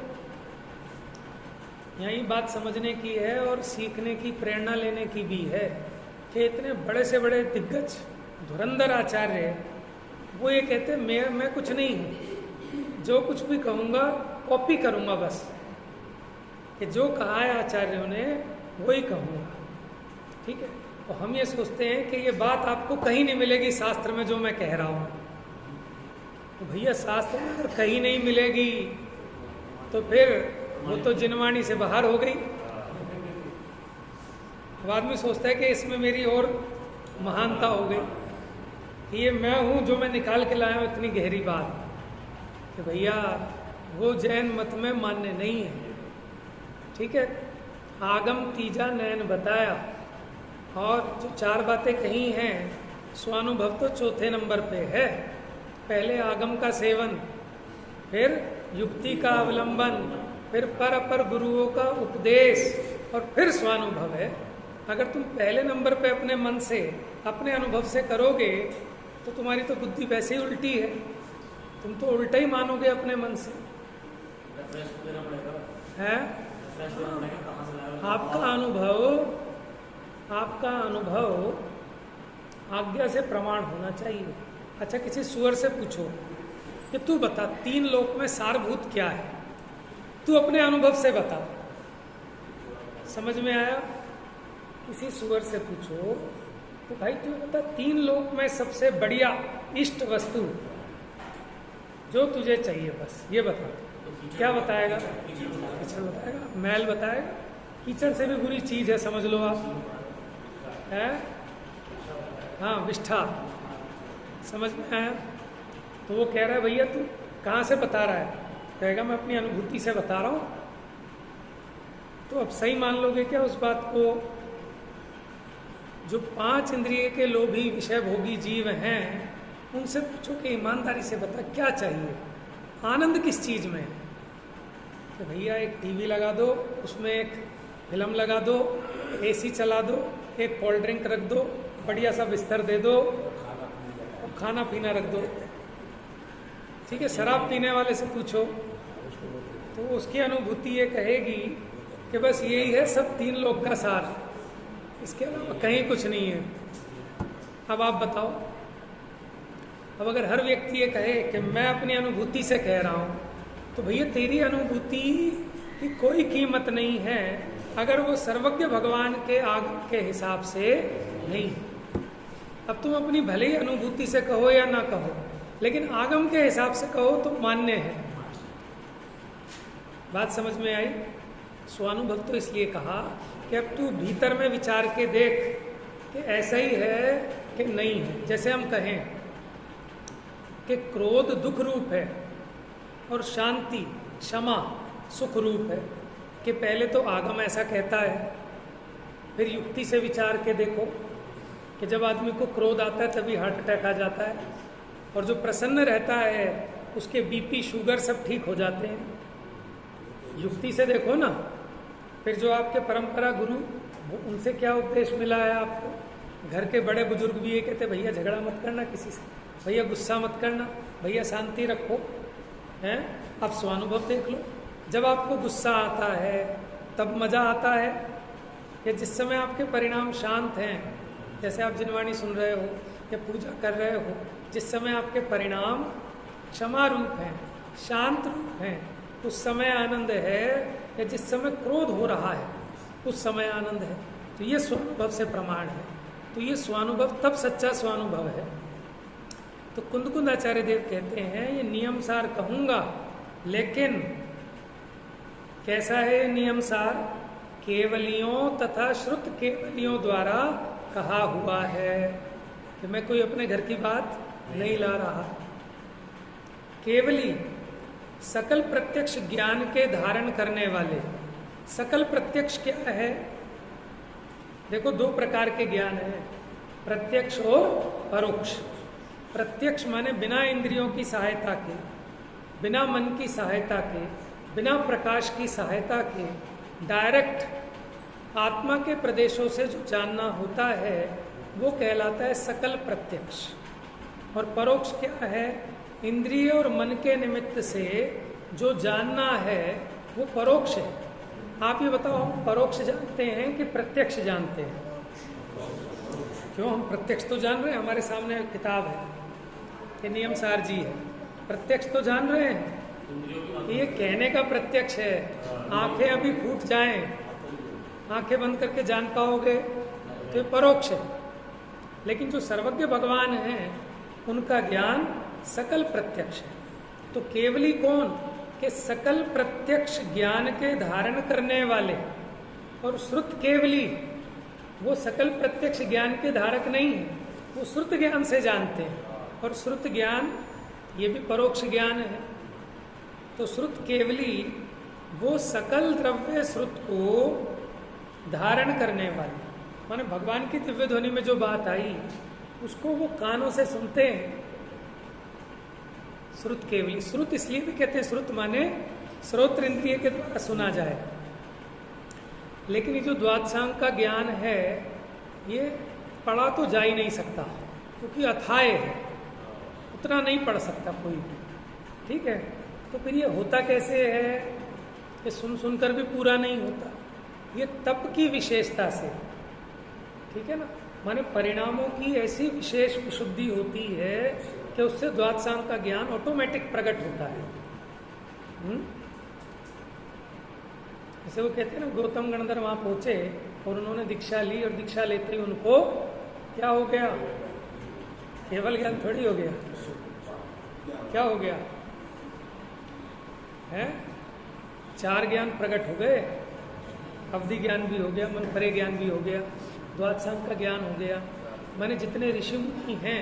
यही बात समझने की है और सीखने की, प्रेरणा लेने की भी है कि इतने बड़े से बड़े दिग्गज धुरंधर आचार्य, वो ये कहते हैं मैं कुछ नहीं हूँ, जो कुछ भी कहूँगा कॉपी करूँगा बस, कि जो कहा है आचार्यों ने वही कहूँगा। ठीक है, तो हम ये सोचते हैं कि ये बात आपको कहीं नहीं मिलेगी शास्त्र में जो मैं कह रहा हूँ। तो भैया शास्त्र में अगर कहीं नहीं मिलेगी तो फिर वो तो जिनवाणी से बाहर हो गई। अब आदमी सोचता है कि इसमें मेरी और महानता हो गई, कि ये मैं हूँ जो मैं निकाल के लाया हूँ इतनी गहरी बात, कि भैया वो जैन मत में मान्य नहीं है। ठीक है, आगम तीजा नयन बताया, और जो चार बातें कही हैं स्वानुभव तो चौथे नंबर पे है। पहले आगम का सेवन, फिर युक्ति का अवलंबन, फिर पर अपर गुरुओं का उपदेश, और फिर स्वानुभव है। अगर तुम पहले नंबर पे अपने मन से, अपने अनुभव से करोगे तो तुम्हारी तो बुद्धि वैसे ही उल्टी है, तुम तो उल्टा ही मानोगे अपने मन से, है? आपका अनुभव आज्ञा से प्रमाण होना चाहिए। अच्छा, किसी सुअर से पूछो कि तू बता 3 लोक में सारभूत क्या है, तू अपने अनुभव से बता। समझ में आया? किसी सुअर से पूछो तो भाई तू बता 3 लोक में सबसे बढ़िया इष्ट वस्तु जो तुझे चाहिए, बस ये बता। क्या बताएगा? कीचड़ बताएगा, मैल बताएगा। कीचड़ से भी बुरी चीज है, समझ लो आप, है? हाँ, विष्ठा। समझ में आया? तो वो कह रहा है भैया तू कहाँ से बता रहा है? कहेगा मैं अपनी अनुभूति से बता रहा हूँ। तो अब सही मान लोगे क्या उस बात को? जो 5 इंद्रिय के लोभी विषय भोगी जीव हैं, उनसे पूछो कि ईमानदारी से बता क्या चाहिए, आनंद किस चीज में? तो भैया एक टीवी लगा दो, उसमें एक फिल्म लगा दो, एसी चला दो, एक कोल्ड ड्रिंक रख दो, बढ़िया सा बिस्तर दे दो और खाना पीना रख दो। ठीक है, शराब पीने वाले से पूछो तो उसकी अनुभूति ये कहेगी कि बस यही है सब 3 लोक का सार, इसके अलावा कहीं कुछ नहीं है। अब आप बताओ, अब अगर हर व्यक्ति ये कहे कि मैं अपनी अनुभूति से कह रहा हूँ, तो भैया तेरी अनुभूति की कोई कीमत नहीं है अगर वो सर्वज्ञ भगवान के आगम के हिसाब से नहीं। अब तुम अपनी भले ही अनुभूति से कहो या ना कहो, लेकिन आगम के हिसाब से कहो तो मान्य है। बात समझ में आई? स्वानुभव तो इसलिए कहा कि अब तू भीतर में विचार के देख कि ऐसा ही है कि नहीं है। जैसे हम कहें कि क्रोध दुख रूप है और शांति क्षमा सुख रूप है, कि पहले तो आगम ऐसा कहता है, फिर युक्ति से विचार के देखो कि जब आदमी को क्रोध आता है तभी हार्ट अटैक आ जाता है, और जो प्रसन्न रहता है उसके बीपी शुगर सब ठीक हो जाते हैं। युक्ति से देखो ना। फिर जो आपके परंपरा गुरु, उनसे क्या उपदेश मिला है आपको? घर के बड़े बुजुर्ग भी ये कहते भैया झगड़ा मत करना किसी से, भैया गुस्सा मत करना, भैया शांति रखो, हैं? आप स्वानुभव देख लो, जब आपको गुस्सा आता है तब मज़ा आता है, या जिस समय आपके परिणाम शांत हैं, जैसे आप जिनवाणी सुन रहे हो या पूजा कर रहे हो, जिस समय आपके परिणाम क्षमा रूप हैं, शांत रूप हैं, उस समय आनंद है, या जिस समय क्रोध हो रहा है उस समय आनंद है। तो ये स्वानुभव से प्रमाण है। तो ये स्वानुभव तब सच्चा स्वानुभव है। तो कुंद आचार्य देव कहते हैं ये नियम सार कहूँगा, लेकिन कैसा है नियम सार? केवलियों तथा श्रुत केवलियों द्वारा कहा हुआ है, कि मैं कोई अपने घर की बात नहीं ला रहा। केवली सकल प्रत्यक्ष ज्ञान के धारण करने वाले। सकल प्रत्यक्ष क्या है? देखो 2 प्रकार के ज्ञान है, प्रत्यक्ष और परोक्ष। प्रत्यक्ष माने बिना इंद्रियों की सहायता के, बिना मन की सहायता के, बिना प्रकाश की सहायता के, डायरेक्ट आत्मा के प्रदेशों से जो जानना होता है वो कहलाता है सकल प्रत्यक्ष। और परोक्ष क्या है? इंद्रिय और मन के निमित्त से जो जानना है वो परोक्ष है। आप ये बताओ, हम परोक्ष जानते हैं कि प्रत्यक्ष जानते हैं? क्यों? हम प्रत्यक्ष तो जान रहे हैं, हमारे सामने किताब है कि नियम सार जी है, प्रत्यक्ष तो जान रहे हैं। ये कहने का प्रत्यक्ष है, आंखें अभी फूट जाएं, आंखें बंद करके जान पाओगे तो ये परोक्ष है। लेकिन जो सर्वज्ञ भगवान हैं उनका ज्ञान सकल प्रत्यक्ष है। तो केवली कौन? कि सकल प्रत्यक्ष ज्ञान के धारण करने वाले। और श्रुत केवली वो सकल प्रत्यक्ष ज्ञान के धारक नहीं है, वो श्रुत ज्ञान से जानते हैं। और श्रुत ज्ञान ये भी परोक्ष ज्ञान है। तो श्रुत केवली वो सकल द्रव्य श्रुत को धारण करने वाले, माने भगवान की दिव्य ध्वनि में जो बात आई उसको वो कानों से सुनते हैं। श्रुत केवली, श्रुत इसलिए भी कहते हैं, श्रुत माने श्रोत्र इंद्रिय के द्वारा सुना जाए। लेकिन ये जो द्वादशांग का ज्ञान है ये पढ़ा तो जा ही नहीं सकता, क्योंकि अथाय है, उतना नहीं पढ़ सकता कोई भी, ठीक है। तो फिर ये होता कैसे है कि सुन सुनकर भी पूरा नहीं होता, ये तप की विशेषता से, ठीक है ना। माने परिणामों की ऐसी विशेष विशुद्धि होती है कि उससे द्वादशांग का ज्ञान ऑटोमेटिक प्रकट होता है। जैसे वो कहते हैं ना, गौतम गणधर वहां पहुंचे और उन्होंने दीक्षा ली और दीक्षा लेते ही उनको क्या हो गया, केवल ज्ञान थोड़ी हो गया, क्या हो गया है, 4 ज्ञान प्रकट हो गए, अवधि ज्ञान भी हो गया, मन परे ज्ञान भी हो गया, द्वादशांग का ज्ञान हो गया। माने जितने ऋषि मुनि हैं,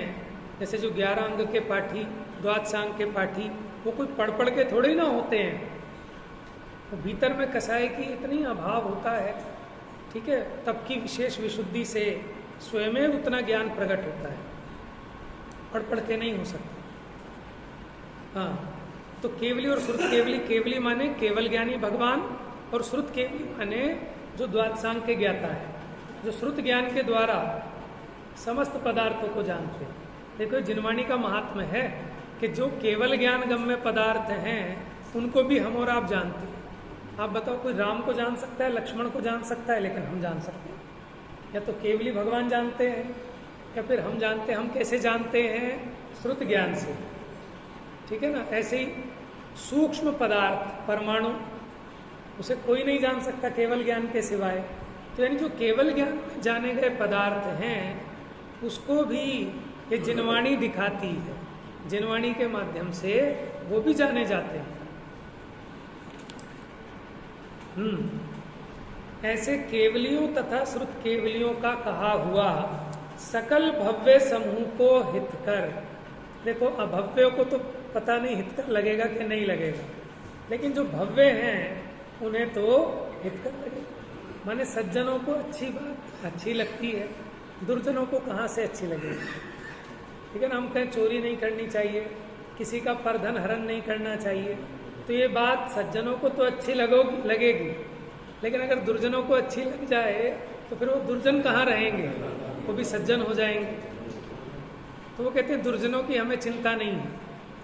जैसे जो 11 अंग के पाठी, द्वादशांग के पाठी, वो कोई पढ़ पढ़ के थोड़े ही ना होते हैं, तो भीतर में कसाई की इतनी अभाव होता है, ठीक है। तब की विशेष विशुद्धि से स्वयं उतना ज्ञान प्रकट होता है, पढ़ पढ़ के नहीं हो सकता। हाँ, तो केवली और श्रुत केवली, केवली माने केवल ज्ञानी भगवान, और श्रुत केवली माने जो द्वादशांग के ज्ञाता है, जो श्रुत ज्ञान के द्वारा समस्त पदार्थों को जानते हैं। देखो जिनवाणी का महात्म्य है कि जो केवल ज्ञान गम्य पदार्थ हैं उनको भी हम और आप जानते हैं। आप बताओ, कोई राम को जान सकता है, लक्ष्मण को जान सकता है, लेकिन हम जान सकते हैं? या तो केवली भगवान जानते हैं, या फिर हम जानते हैं। हम कैसे जानते हैं? श्रुत ज्ञान से, ठीक है ना। ऐसे ही सूक्ष्म पदार्थ परमाणु, उसे कोई नहीं जान सकता केवल ज्ञान के सिवाय। तो यानी जो केवल ज्ञान में जाने गए पदार्थ हैं उसको भी ये जिनवाणी दिखाती है, जिनवाणी के माध्यम से वो भी जाने जाते हैं। ऐसे केवलियों तथा श्रुत केवलियों का कहा हुआ सकल भव्य समूह को हितकर। देखो अभव्यों को तो पता नहीं हितकर लगेगा कि नहीं लगेगा, लेकिन जो भव्य हैं उन्हें तो हितकर लगेगा। माने सज्जनों को अच्छी बात अच्छी लगती है, दुर्जनों को कहाँ से अच्छी लगेगी, ठीक है ना। हम कहें चोरी नहीं करनी चाहिए, किसी का परधन हरण नहीं करना चाहिए, तो ये बात सज्जनों को तो अच्छी लगेगी, लेकिन अगर दुर्जनों को अच्छी लग जाए तो फिर वो दुर्जन कहाँ रहेंगे, वो भी सज्जन हो जाएंगे। तो वो कहते हैं दुर्जनों की हमें चिंता नहीं है,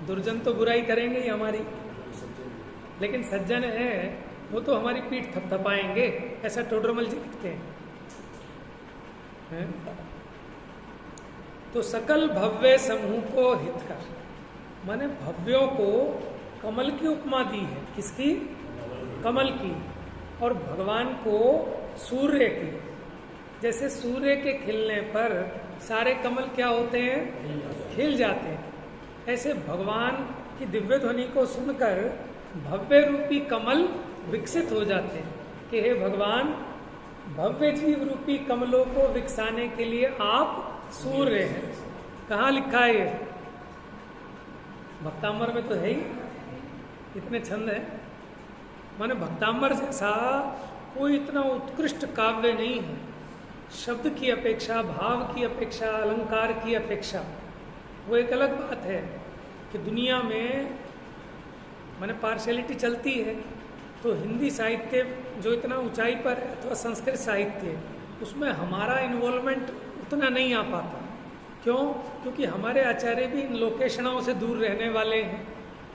दुर्जन तो बुराई करेंगे ही हमारी, लेकिन सज्जन है वो तो हमारी पीठ थपथपाएंगे, ऐसा टोडरमल जी लिखते हैं। तो सकल भव्य समूह को हितकर, माने भव्यों को कमल की उपमा दी है। किसकी? कमल की। और भगवान को सूर्य की। जैसे सूर्य के खिलने पर सारे कमल क्या होते हैं? खिल जाते हैं। ऐसे भगवान की दिव्य ध्वनि को सुनकर भव्य रूपी कमल विकसित हो जाते हैं कि हे भगवान, भव्य जीव रूपी कमलों को विकसाने के लिए आप सूर्य हैं। कहाँ लिखा है ये? भक्तांबर में तो है ही, इतने छंद है। माने भक्तांबर जैसा कोई इतना उत्कृष्ट काव्य नहीं है। शब्द की अपेक्षा, भाव की अपेक्षा, अलंकार की अपेक्षा, वो एक अलग बात है कि दुनिया में माने पार्शियलिटी चलती है। तो हिंदी साहित्य जो इतना ऊंचाई पर है, अथवा संस्कृत साहित्य, उसमें हमारा इन्वॉल्वमेंट उतना नहीं आ पाता। क्यों? क्योंकि हमारे आचार्य भी इन लोकेशनाओं से दूर रहने वाले हैं,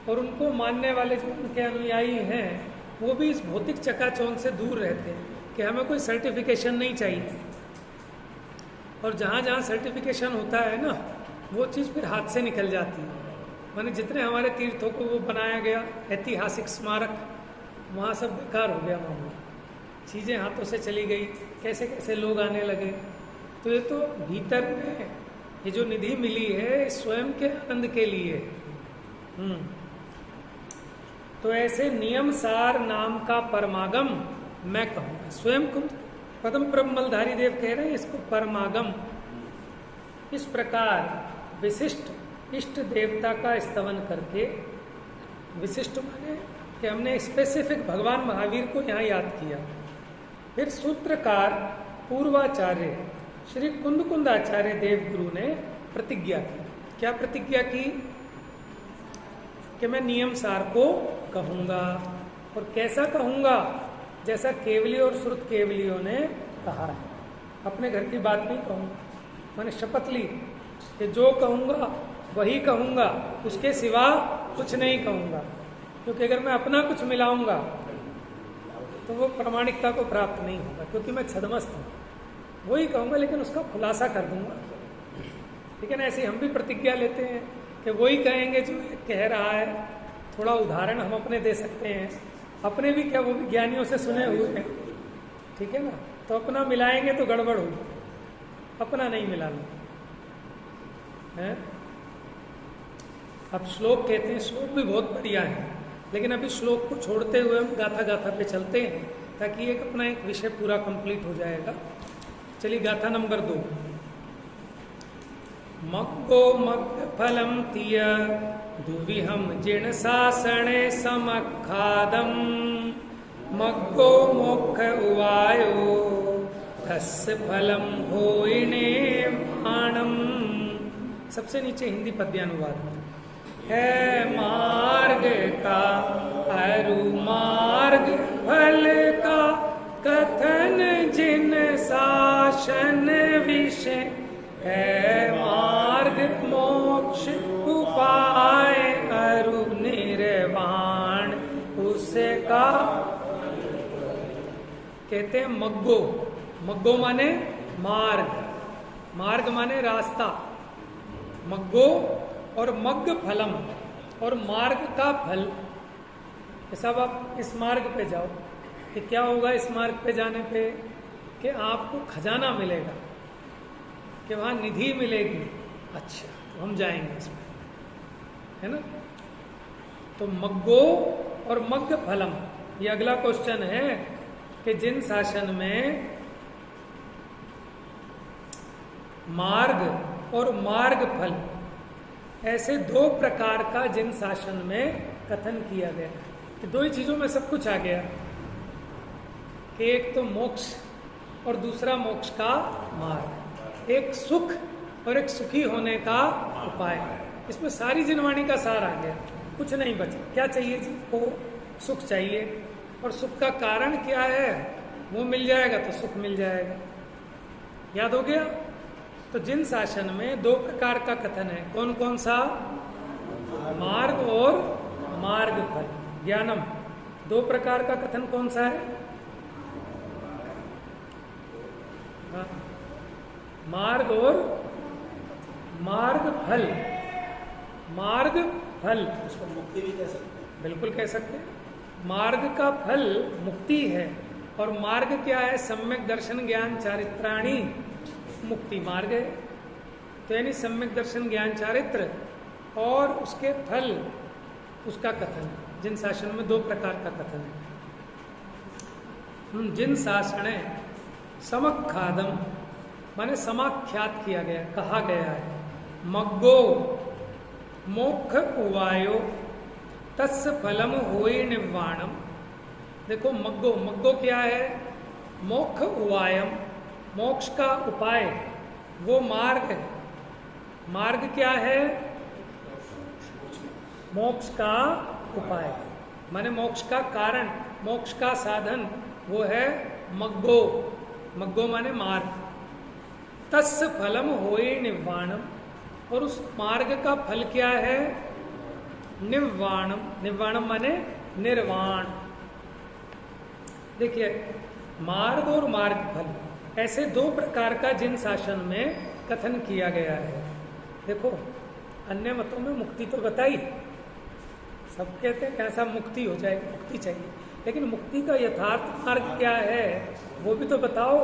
और उनको मानने वाले जो उनके अनुयायी हैं वो भी इस भौतिक चकाचौंध से दूर रहते हैं कि हमें कोई सर्टिफिकेशन नहीं चाहिए। और जहाँ जहाँ सर्टिफिकेशन होता है ना, वो चीज़ फिर हाथ से निकल जाती है। माने जितने हमारे तीर्थों को वो बनाया गया ऐतिहासिक स्मारक, वहाँ सब बेकार हो गया मामला, चीज़ें हाथों से चली गई, कैसे कैसे लोग आने लगे। तो ये तो भीतर में ये जो निधि मिली है स्वयं के आनंद के लिए। तो ऐसे नियम सार नाम का परमागम मैं कहूँगा। स्वयं पदम ब्रह्मलधारी देव कह रहे हैं इसको परमागम। इस प्रकार विशिष्ट इष्ट देवता का स्तवन करके, विशिष्ट माने कि हमने स्पेसिफिक भगवान महावीर को यहाँ याद किया। फिर सूत्रकार पूर्वाचार्य श्री कुंदकुंदाचार्य देवगुरु ने प्रतिज्ञा की। क्या प्रतिज्ञा की? कि मैं नियम सार को कहूँगा। और कैसा कहूँगा? जैसा केवली और श्रुत केवलियों ने कहा है। अपने घर की बात नहीं कहूँगा। मैंने शपथ ली कि जो कहूँगा वही कहूँगा, उसके सिवा कुछ नहीं कहूँगा। क्योंकि अगर मैं अपना कुछ मिलाऊंगा तो वो प्रामाणिकता को प्राप्त नहीं होगा, क्योंकि मैं छदमस्त हूँ। वही कहूँगा लेकिन उसका खुलासा कर दूंगा। लेकिन ऐसे हम भी प्रतिज्ञा लेते हैं कि वही कहेंगे जो ये कह रहा है। थोड़ा उदाहरण हम अपने दे सकते हैं, अपने भी क्या, वो भी ज्ञानियों से सुने हुए हैं, ठीक है ना। तो अपना मिलाएंगे तो गड़बड़ होगी, अपना नहीं मिलाना है। अब श्लोक कहते हैं, श्लोक भी बहुत बढ़िया है, लेकिन अभी श्लोक को छोड़ते हुए हम गाथा गाथा पे चलते हैं, ताकि एक अपना एक विषय पूरा कंप्लीट हो जाएगा। चलिए गाथा नंबर 2। मग्गो मग्ग फलम तिय दुविहम जिण सासणे समखादम मग्गो मोक्ष उवायो तस्य फलम होइने माणम। सबसे नीचे हिंदी पद्यानुवाद है। मार्ग का अरु मार्ग फल का कथन जिन शासन विषय है। मार्ग मोक्ष उपाय अरु निर्वाण उसका। कहते हैं मग्गो, मग्गो माने मार्ग, मार्ग माने रास्ता, मग्गो और मग्ग फलम और मार्ग का फल। सब आप इस मार्ग पे जाओ कि क्या होगा इस मार्ग पे जाने पे, कि आपको खजाना मिलेगा, कि वहां निधि मिलेगी। अच्छा, तो हम जाएंगे इसमें, है ना। तो मग्गो और मग्ग फलम, ये अगला क्वेश्चन है कि जिन शासन में मार्ग और मार्ग फल, ऐसे 2 प्रकार का जिन शासन में कथन किया गया कि 2 ही चीजों में सब कुछ आ गया, कि एक तो मोक्ष और दूसरा मोक्ष का मार्ग, एक सुख और एक सुखी होने का उपाय। इसमें सारी जिनवाणी का सार आ गया, कुछ नहीं बचा। क्या चाहिए जी को? सुख चाहिए, और सुख का कारण क्या है, वो मिल जाएगा तो सुख मिल जाएगा। याद हो गया। तो जिन शासन में 2 प्रकार का कथन है, कौन कौन सा? मार्ग और मार्ग फल। ज्ञानम, 2 प्रकार का कथन कौन सा है? हाँ, मार्ग और मार्ग फल। मार्ग फल, उसको मुक्ति भी कह सकते हैं। बिल्कुल कह सकते हैं। मार्ग का फल मुक्ति है, और मार्ग क्या है? सम्यक दर्शन ज्ञान चारित्राणी मुक्ति मार्ग है। तो यानी सम्यक दर्शन ज्ञान चारित्र और उसके फल, उसका कथन। जिन शासन में 2 प्रकार का कथन है। जिन शासन समखादम माने समाख्यात किया गया, कहा गया है। मग्गो मोक्ष उवायो तस् फलम होई निर्वाणम। देखो मग्गो, मग्गो क्या है? मोक्ष उवायम, मोक्ष का उपाय, वो मार्ग है। मार्ग क्या है? मोक्ष का उपाय माने मोक्ष का कारण, मोक्ष का साधन, वो है मग्गो। मग्गो माने मार्ग। तस्य फलम होए निर्वाणम, और उस मार्ग का फल क्या है? निर्वाणम। निर्वाणम माने निर्वाण। देखिए, मार्ग और मार्ग फल, ऐसे 2 प्रकार का जिन शासन में कथन किया गया है। देखो, अन्य मतों में मुक्ति तो बताई, सब कहते हैं कैसा मुक्ति हो जाए, मुक्ति चाहिए, लेकिन मुक्ति का यथार्थ मार्ग क्या है वो भी तो बताओ।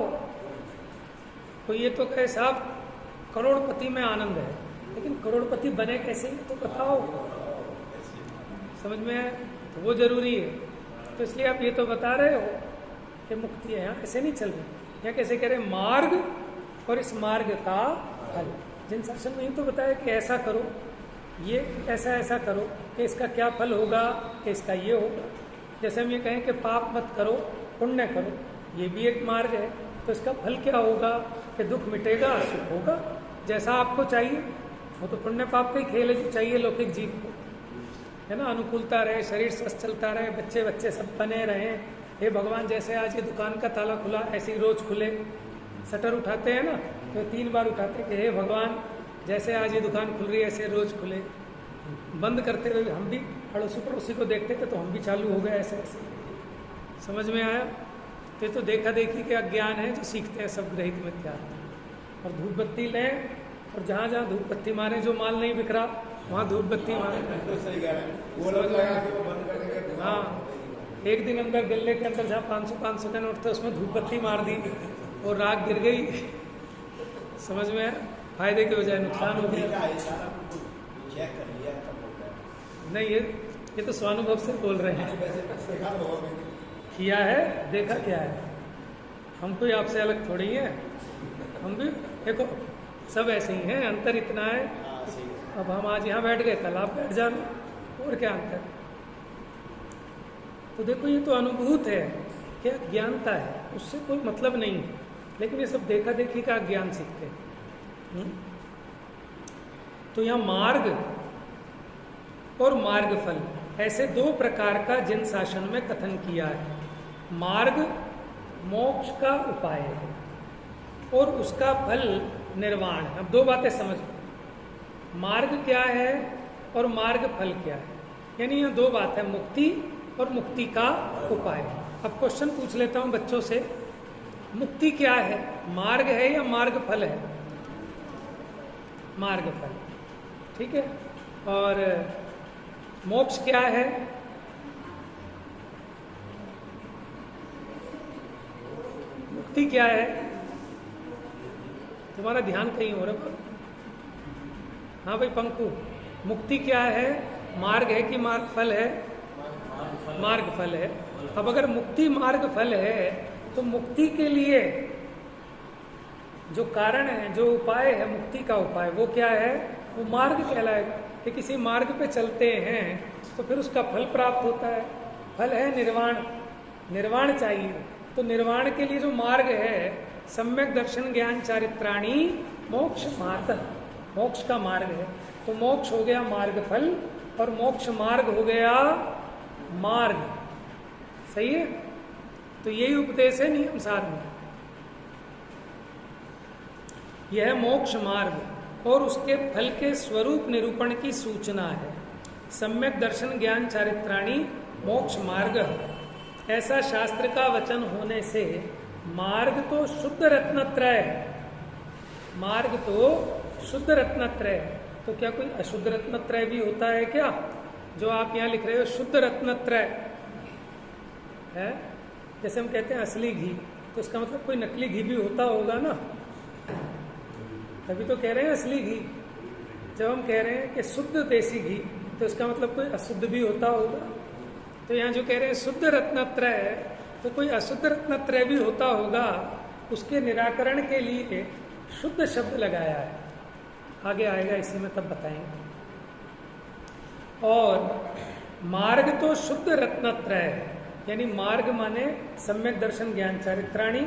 तो ये तो कहे साहब करोड़पति में आनंद है, लेकिन करोड़पति बने कैसे, तो बताओ। समझ में आए? तो वो जरूरी है। तो इसलिए आप ये तो बता रहे हो कि मुक्ति है, यहाँ ऐसे नहीं चल रही। यहाँ कैसे कह रहे? मार्ग और इस मार्ग का फल। जिन शासन में तो बताया कि ऐसा करो, ये ऐसा ऐसा करो, कि इसका क्या फल होगा, कि इसका ये होगा। जैसे हम ये कहें कि पाप मत करो, पुण्य करो, ये भी एक मार्ग है। तो इसका फल क्या होगा? कि दुख मिटेगा, सुख होगा, जैसा आपको चाहिए। वो तो पुण्य पाप का ही खेल है जो चाहिए लौकिक जीव को, है ना। अनुकूलता रहे, शरीर स्वस्थ चलता रहे, बच्चे बच्चे सब बने रहे। हे भगवान, जैसे आज ये दुकान का ताला खुला, ऐसे ही रोज खुले। शटर उठाते हैं ना, तो 3 बार उठाते कि हे भगवान जैसे आज ये दुकान खुल रही है ऐसे रोज खुले, बंद करते हुए हम भी अड़ोसी पड़ोसी को देखते थे तो हम भी चालू हो गए ऐसे ऐसे। समझ में आया? तो देखा देखी के अज्ञान है जो सीखते हैं सब ग्रहित मिथ्या। और धूप बत्ती लें और जहाँ जहाँ धूप बत्ती मारे, जो माल नहीं बिक रहा वहाँ धूप बत्ती मारे। हाँ, एक दिन अंदर गले के अंदर जहाँ 500 का नोट था उसमें धूप बत्ती मार दी और राख गिर गई। समझ में आया? फायदे के बजाय नुकसान हो गया। नहीं, ये तो स्वानुभव से बोल रहे हैं। किया है, देखा क्या है, हम कोई आपसे अलग थोड़ी है। हम भी देखो सब ऐसे ही हैं, अंतर इतना है। अब हम आज यहाँ बैठ गए, कल आप बैठ जाना, और क्या अंतर। तो देखो ये तो अनुभूत है, क्या ज्ञानता है, उससे कोई मतलब नहीं है। लेकिन ये सब देखा देखी का ज्ञान सीखते हैं। तो यहाँ मार्ग और मार्गफल ऐसे दो प्रकार का जिन शासन में कथन किया है। मार्ग मोक्ष का उपाय है और उसका फल निर्वाण है। अब दो बातें समझ लो, मार्ग क्या है और मार्ग फल क्या है। यानी यह दो बात है, मुक्ति और मुक्ति का उपाय। अब क्वेश्चन पूछ लेता हूं बच्चों से, मुक्ति क्या है, मार्ग है या मार्ग फल है? मार्ग फल, ठीक है। और मोक्ष क्या है? मुक्ति क्या है? तुम्हारा ध्यान कहीं हो रहा है। हाँ भाई पंकु, मुक्ति क्या है? मार्ग है कि मार्ग फल है? मार्ग फल है। अब अगर मुक्ति मार्ग फल है तो मुक्ति के लिए जो कारण है, जो उपाय है मुक्ति का उपाय, वो क्या है? वो मार्ग कहलाएगा। कि किसी मार्ग पे चलते हैं तो फिर उसका फल प्राप्त होता है। फल है निर्वाण, निर्वाण चाहिए। तो निर्वाण के लिए जो मार्ग है, सम्यक दर्शन ज्ञान चारित्राणी मोक्ष मार्ग, मोक्ष का मार्ग है। तो मोक्ष हो गया मार्ग फल और मोक्ष मार्ग हो गया मार्ग। सही है? तो यही उपदेश है नियम सार में। यह मोक्ष मार्ग और उसके फल के स्वरूप निरूपण की सूचना है। सम्यक दर्शन ज्ञान चारित्राणी मोक्ष मार्ग, ऐसा शास्त्र का वचन होने से मार्ग तो शुद्ध रत्नत्रय है। मार्ग तो शुद्ध रत्नत्रय है। तो क्या कोई अशुद्ध रत्नत्रय भी होता है क्या? जो आप यहाँ लिख रहे हो शुद्ध रत्नत्रय है। जैसे हम कहते हैं असली घी, तो इसका मतलब कोई नकली घी भी होता होगा ना, तभी तो कह रहे हैं असली घी। जब हम कह रहे हैं कि शुद्ध देसी घी, तो इसका मतलब कोई अशुद्ध भी होता होगा। तो यहाँ जो कह रहे हैं शुद्ध रत्नत्रय, तो कोई अशुद्ध रत्नत्रय भी होता होगा। उसके निराकरण के लिए शुद्ध शब्द लगाया है। आगे आएगा इसी में, तब बताएंगे। और मार्ग तो शुद्ध रत्नत्रय है, यानी मार्ग माने सम्यक दर्शन ज्ञान चारित्राणी,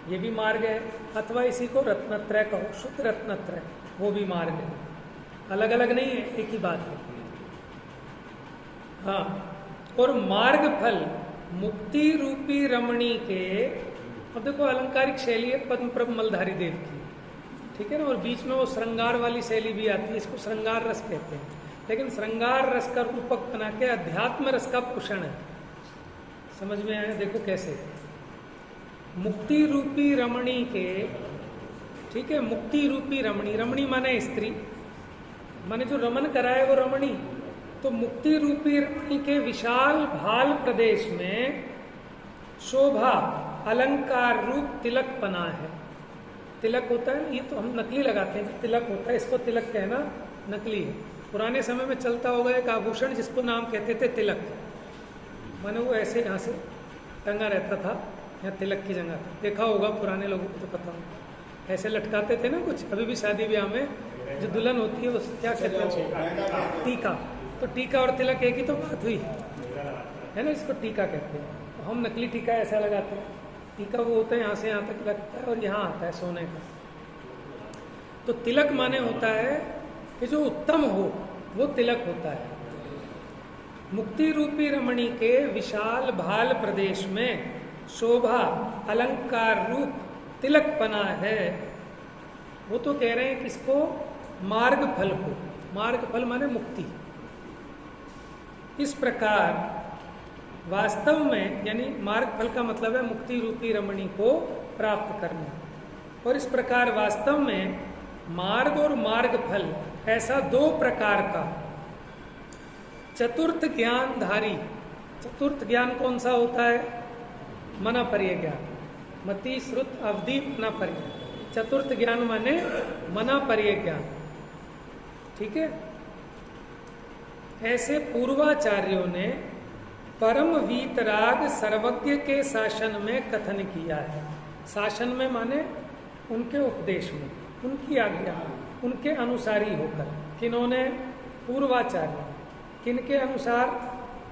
ये भी मार्ग है। अथवा इसी को रत्नत्रय कहो, शुद्ध रत्नत्रय, वो भी मार्ग है। अलग अलग नहीं है, एक ही बात है। हाँ, और मार्ग फल मुक्ति रूपी रमणी के, अब देखो अलंकारिक शैली है पद्म प्रभ मलधारी देव की, ठीक है ना। और बीच में वो श्रृंगार वाली शैली भी आती है, इसको श्रृंगार रस कहते हैं। लेकिन श्रृंगार रस का रूपक बना के अध्यात्म रस का पोषण है। समझ में आया? देखो कैसे, मुक्ति रूपी रमणी के, ठीक है, मुक्ति रूपी रमणी, रमणी माने स्त्री, माने जो रमन कराए वो रमणी। तो मुक्ति रूपी रमणी के विशाल भाल प्रदेश में शोभा अलंकार रूप तिलक बना है। तिलक होता है, ये तो हम नकली लगाते हैं, जो तिलक होता है इसको तिलक कहना नकली है। पुराने समय में चलता होगा एक आभूषण जिसको नाम कहते थे तिलक, माने वो ऐसे यहाँ से टंगा रहता था, यहाँ तिलक की जगह। देखा होगा पुराने लोगों को तो पता होगा, ऐसे लटकाते थे ना कुछ। अभी भी शादी ब्याह में जो दुल्हन होती है वो क्या कहते हैं? टीका। तो टीका और तिलक एक ही तो बात हुई है ना, इसको टीका कहते हैं। तो हम नकली टीका ऐसा लगाते हैं। टीका वो होता है यहाँ से यहाँ तक लगता है और यहाँ आता है सोने का। तो तिलक माने होता है कि जो उत्तम हो वो तिलक होता है। मुक्ति रूपी रमणी के विशाल भाल प्रदेश में शोभा अलंकार रूप तिलक बना है। वो तो कह रहे हैं किसको? मार्ग फल को, मार्ग फल माने मुक्ति। इस प्रकार वास्तव में, यानी मार्ग फल का मतलब है मुक्ति रूपी रमणी को प्राप्त करना। और इस प्रकार वास्तव में मार्ग और मार्ग फल ऐसा दो प्रकार का चतुर्थ ज्ञानधारी। चतुर्थ ज्ञान कौन सा होता है? मना पर्य ज्ञान, मति श्रुत अवधि मना पर्य। चतुर्थ ज्ञान माने मना पर्य ज्ञान, ठीक है। ऐसे पूर्वाचार्यों ने परम वीतराग सर्वज्ञ के शासन में कथन किया है। शासन में माने उनके उपदेश में, उनकी आज्ञा, उनके अनुसारी होकर। किन्होंने? पूर्वाचार्य। किनके अनुसार?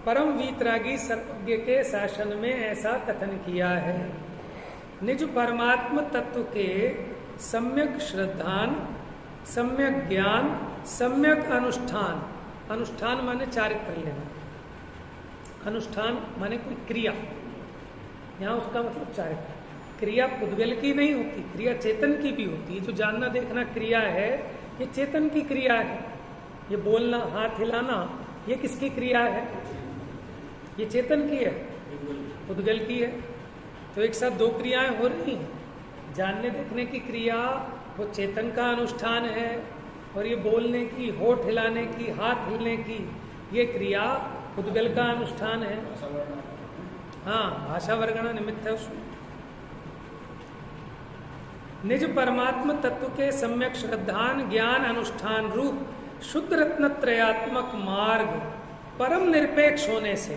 परम वीतरागी सर्वज्ञ के शासन में ऐसा कथन किया है। निज परमात्म तत्व के सम्यक श्रद्धान, सम्यक ज्ञान, सम्यक अनुष्ठान। अनुष्ठान माने चारित्र लेना, अनुष्ठान माने कोई क्रिया, यहाँ उसका मतलब चारित्र। क्रिया पुद्गल की नहीं होती, क्रिया चेतन की भी होती है। जो जानना देखना क्रिया है, ये चेतन की क्रिया है। ये बोलना, हाथ हिलाना, ये किसकी क्रिया है? ये चेतन की है, पुद्गल की है। तो एक साथ दो क्रियाएं हो रही हैं। जानने देखने की क्रिया वो चेतन का अनुष्ठान है, और ये बोलने की, होठ हिलाने की, हाथ हिलने की, ये क्रिया पुद्गल का अनुष्ठान है। हाँ, भाषा वर्गणा निमित्त है उसमें। निज परमात्म तत्व के सम्यक श्रद्धान, ज्ञान, अनुष्ठान रूप शुद्ध रत्नत्रयात्मक मार्ग परम निरपेक्ष होने से।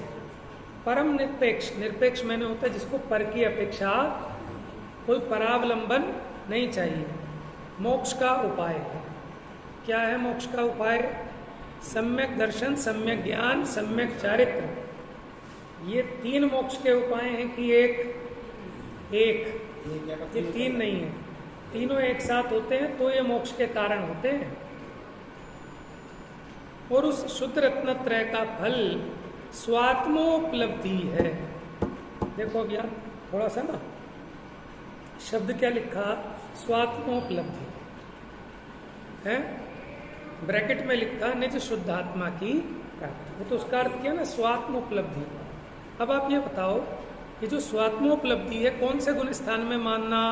परम निरपेक्ष, निरपेक्ष मैंने होता है जिसको पर की अपेक्षा कोई परावलंबन नहीं चाहिए, मोक्ष का उपाय है। क्या है मोक्ष का उपाय? सम्यक दर्शन, सम्यक ज्ञान, सम्यक चारित्र। ये तीन मोक्ष के उपाय हैं कि एक ये तीन नहीं है, तीनों एक साथ होते हैं तो ये मोक्ष के कारण होते हैं। और उस शुद्ध रत्नत्रय का फल स्वात्मोपलब्धि है। देखो अब यार थोड़ा सा ना, शब्द क्या लिखा? स्वात्मोपलब्धि है, ब्रैकेट में लिखा निज शुद्धात्मा की प्राप्ति। वो तो उसका अर्थ क्या ना, स्वात्मोपलब्धि। अब आप ये बताओ, ये जो स्वात्मोपलब्धि है कौन से गुण स्थान में मानना?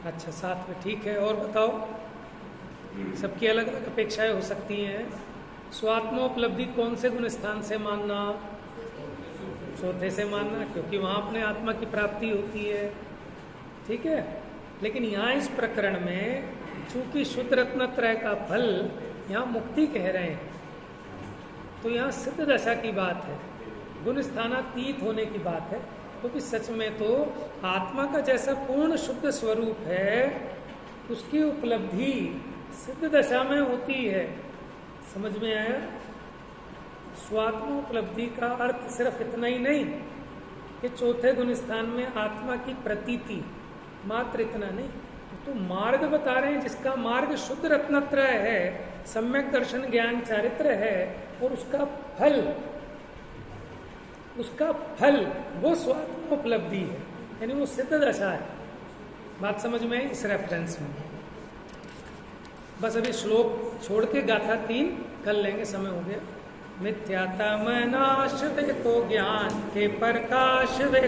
अच्छा, साथ में, ठीक है। और बताओ, सबकी अलग अलग अपेक्षाएं हो सकती हैं। स्वात्मोपलब्धि कौन से गुण स्थान से मानना? चौथे से मानना, क्योंकि वहां अपने आत्मा की प्राप्ति होती है, ठीक है। लेकिन यहाँ इस प्रकरण में चूंकि शुद्ध रत्नत्रय का फल यहाँ मुक्ति कह रहे हैं, तो यहाँ सिद्ध दशा की बात है, गुण स्थानातीत होने की बात है। क्योंकि सच में तो आत्मा का जैसा पूर्ण शुद्ध स्वरूप है, उसकी उपलब्धि सिद्ध दशा में होती है। समझ में आया? स्वात्मोपलब्धि का अर्थ सिर्फ इतना ही नहीं कि चौथे गुण स्थान में आत्मा की प्रतीति, मात्र इतना नहीं। तो मार्ग बता रहे हैं जिसका मार्ग शुद्ध रत्नत्रय है, सम्यक दर्शन, ज्ञान, चारित्र है, और उसका फल वो स्वात्मोपलब्धि है, यानी वो सिद्ध दशा है। बात समझ में आई? इस रेफरेंस में बस अभी श्लोक छोड़ के गाथा 3 कर लेंगे, समय हो गया। मिथ्यात्म नाश वे को ज्ञान के प्रकाश वे